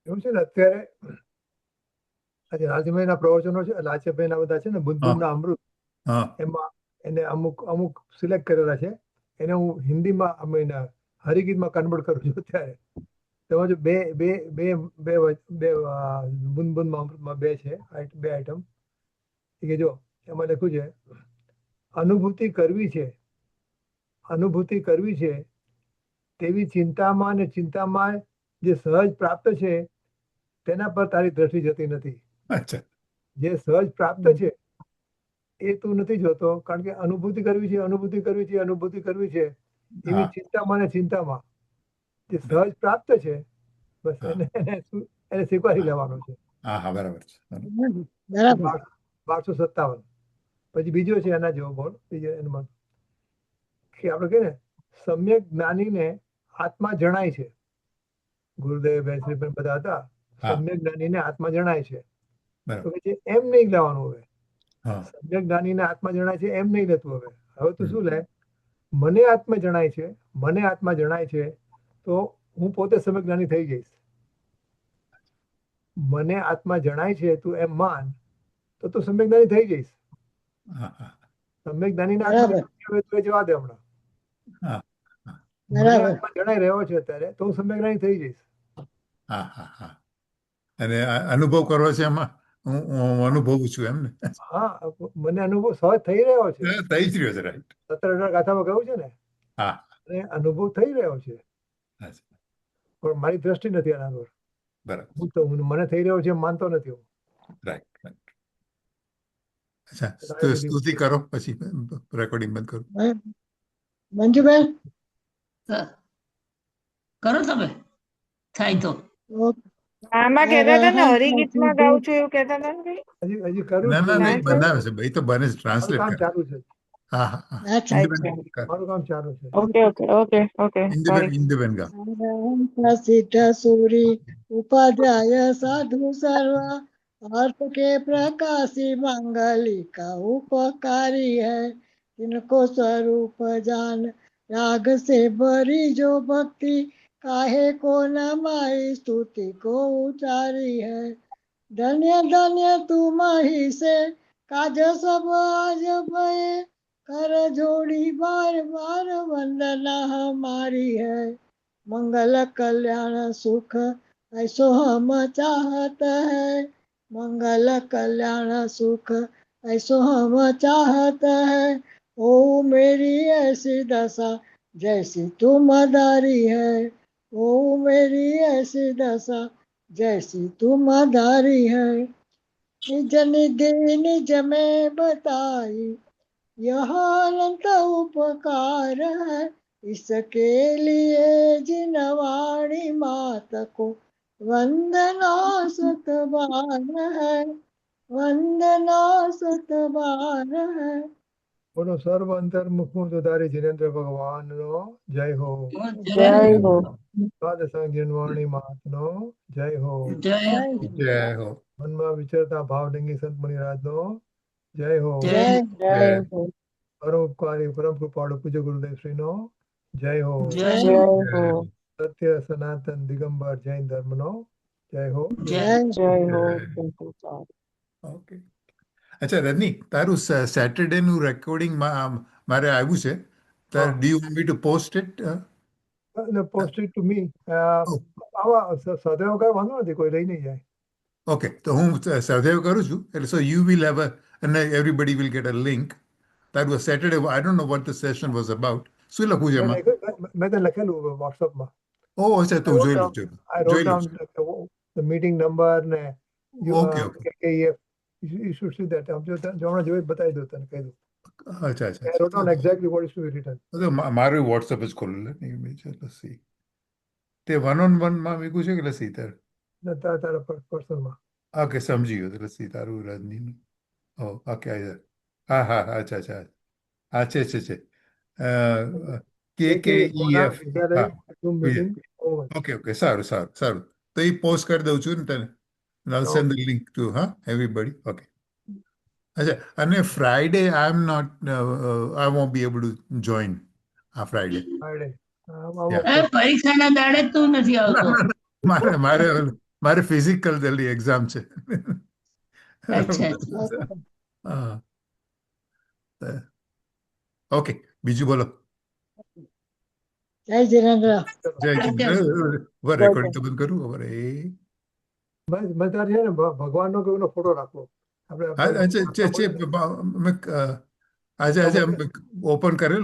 એવું છે ને અત્યારે આજે લાલજીભાઈના પ્રવચનો છે, લાલજીભાઈના બધા છે ને બુદ્ધના અમૃત, એમાં એને અમુક સિલેક્ટ કરેલા છે. એને હું હિન્દીમાં અમે હરિગીતમાં કન્વર્ટ કરું છું અત્યારે. તેમાં જો બે બુંદમાં અમૃતમાં બે છે, બે આઈટમ. કે જો એમાં લખ્યું છે અનુભૂતિ કરવી છે તેવી ચિંતામાં ને ચિંતામાં જે સહજ પ્રાપ્ત છે તેના પર તારી દ્રષ્ટિ જતી નથી. જે સહજ પ્રાપ્ત છે એ તું નથી જોતો, કારણ કે અનુભૂતિ કરવી છે એવી ચિંતામાં ને ચિંતામાં જે સહજ પ્રાપ્ત છે બસ એને સ્વીકારી લેવાનો છે. 1257. પછી બીજો છે એના જેવો બોલ, બીજો એમાં કે આપણે કહીએ ને સમ્યક જ્ઞાનીને આત્મા જણાય છે. ગુરુદેવ બેસરીબેન બધા હતા. સમ્યક જ્ઞાનીને આત્મા જણાય છે તો કે એમ નહીં લેવાનું. હવે સમ્યક જ્ઞાનીને આત્મા જણાય છે એમ નહીં લેતું. હવે તું શું લે? મને આત્મા જણાય છે તો હું પોતે સમ્યક જ્ઞાની થઈ જઈશ. મને આત્મા જણાય છે તું એમ માન તો તું સમ્યક જ્ઞાની થઈ જઈશ. સમ્યક જ્ઞાનીને આત્મા જવા દે. હમણાં જણાઈ રહ્યો છે અત્યારે તો હું સમ્યક જ્ઞાની થઈ જઈશ. અને અનુભવ કરવો છે એમાં હું અનુભવું છું એમ ને. હા, મને અનુભવ સહજ થઈ રહ્યો છે. થઈ જ રહ્યો છે. રાઈટ. 17-18 ગાથામાં કહ્યું છે ને હા અને અનુભવ થઈ રહ્યો છે, અચ્છા, પણ મારી દ્રષ્ટિ નથી આના પર. બરાબર, મને થઈ રહ્યો છે એમ માનતો નથી હું. Right right. અચ્છા, તો તો આ બધી સ્તુતિ કરો, પછી રેકોર્ડિંગ બંધ કરો. મંજુબેન કરો તમે થાય તો. આમાં કહેતા હતા ને હરિગીતમાં ગાઉં છું એવું કહેતા હતા ને? હજી કરું ના છું. ના નહીં, બનાવે છે ભાઈ, તો બને મારું ટ્રાન્સલેટ કામ કરે. ચાલુ છે. હા હા હા, અચ્છા. ઇન્દુબેન કર. મારું કામ ચાલુ છે. Okay okay okay okay sorry. Induben ગા. प्रसिद्ध सूरी उपाध्याय साधु सर्व अर्थ के प्रकाशी मांगली का उपकारी है इनको स्वरूप जान राग से भरी जो भक्ति काहे को न माई स्तुति को उचारी है धन्य धन्य तुम ही से काज सब आज भये कर जोड़ी बार बार वंदना हमारी है मंगल कल्याण सुख ऐसो हम चाहत है मंगल कल्याण सुख ऐसो हम चाहत है ओ मेरी ऐसी दशा जैसी तुम धारी है ओ मेरी ऐसी दशा जैसी तुम धारी है निज निधि निज में बताई यह अनंत उपकार है इसके लिए जिनवाणी मात को वंदना सतबार है वंदना सतबार है બોલો સર્વ અંતર્મુખ સુધારી જીનેન્દ્ર ભગવાનનો જય હો. જય હો. દ્વાદશાંગ જીનવાણી મહાત્મનો જય હો. જય જય હો. મનમાં વિચરતા ભાવલિંગી સંત મુનિરાજનો જય હો. જય જય હો. પરમ ઉપકારી પરમ કૃપાળુ પૂજ્ય ગુરુદેવ શ્રીનો જય હો. જય જય હો. સત્ય સનાતન દિગંબર જૈન ધર્મનો જય હો. જય જય હો. બિલકુલ સારું. ઓકે. અચ્છા રજની, તારું સેટરડેનું રેકોર્ડિંગ મારે આવ્યું છે. Do you want me to post it? Post it to me. આવા સदैव કઈ વાંધો નથી, કોઈ લઈ નહીં જાય. ઓકે, તો હું સદેવ કરું છું, એટલે સો યુ વિલ હેવ અને everybody will get a link. તારું Saturday, I don't know what the session was about. શું લખું છે એમાં? મેં તો લખેલું વોટ્સઅપમાં. ઓ અચ્છા, તો જોઈ લઉં છું. I wrote down the meeting number ને Okay, okay. you should see that. જો હમણાં જોઈ બતાવી દઉં તને, કહી દઉં. અચ્છા I wrote down અચ્છા. exactly what is to be written. તો મારું વોટ્સઅપ જ ખોલું લે નહીં, લસી તે 1-on-1માં મીકું છે કે લસી તાર? ને તારા પર્સનમાં. ઓકે, સમજી ગયો તો લસી તારું રજનીનું. ઓ ઓકે, હા હા હા, અચ્છા અચ્છા, હા છે છે છે, KKEF. હા, Zoom meeting. ઓકે ઓકે, સારું સારું સારું, તો એ પોસ્ટ કરી દઉં છું ને તને. I'll send the link to everybody. Okay. અચ્છા, અને Friday I am not, I won't be able to join આ ફ્રાઈડે. Friday. પરીક્ષાના દાડે તું નથી આવતો. મારે મારે મારે ફિઝિકલ જલ્દી એક્ઝામ છે. અચ્છા. હા, ઓકે, બીજું બોલો. જય જીનેન્દ્ર. જય રેકોર્ડિંગ તો બંધ કરું હવે. બસ તારે છે ને ભગવાનનો કોઈનો ફોટો રાખવો. આજે આજે ઓપન કરેલ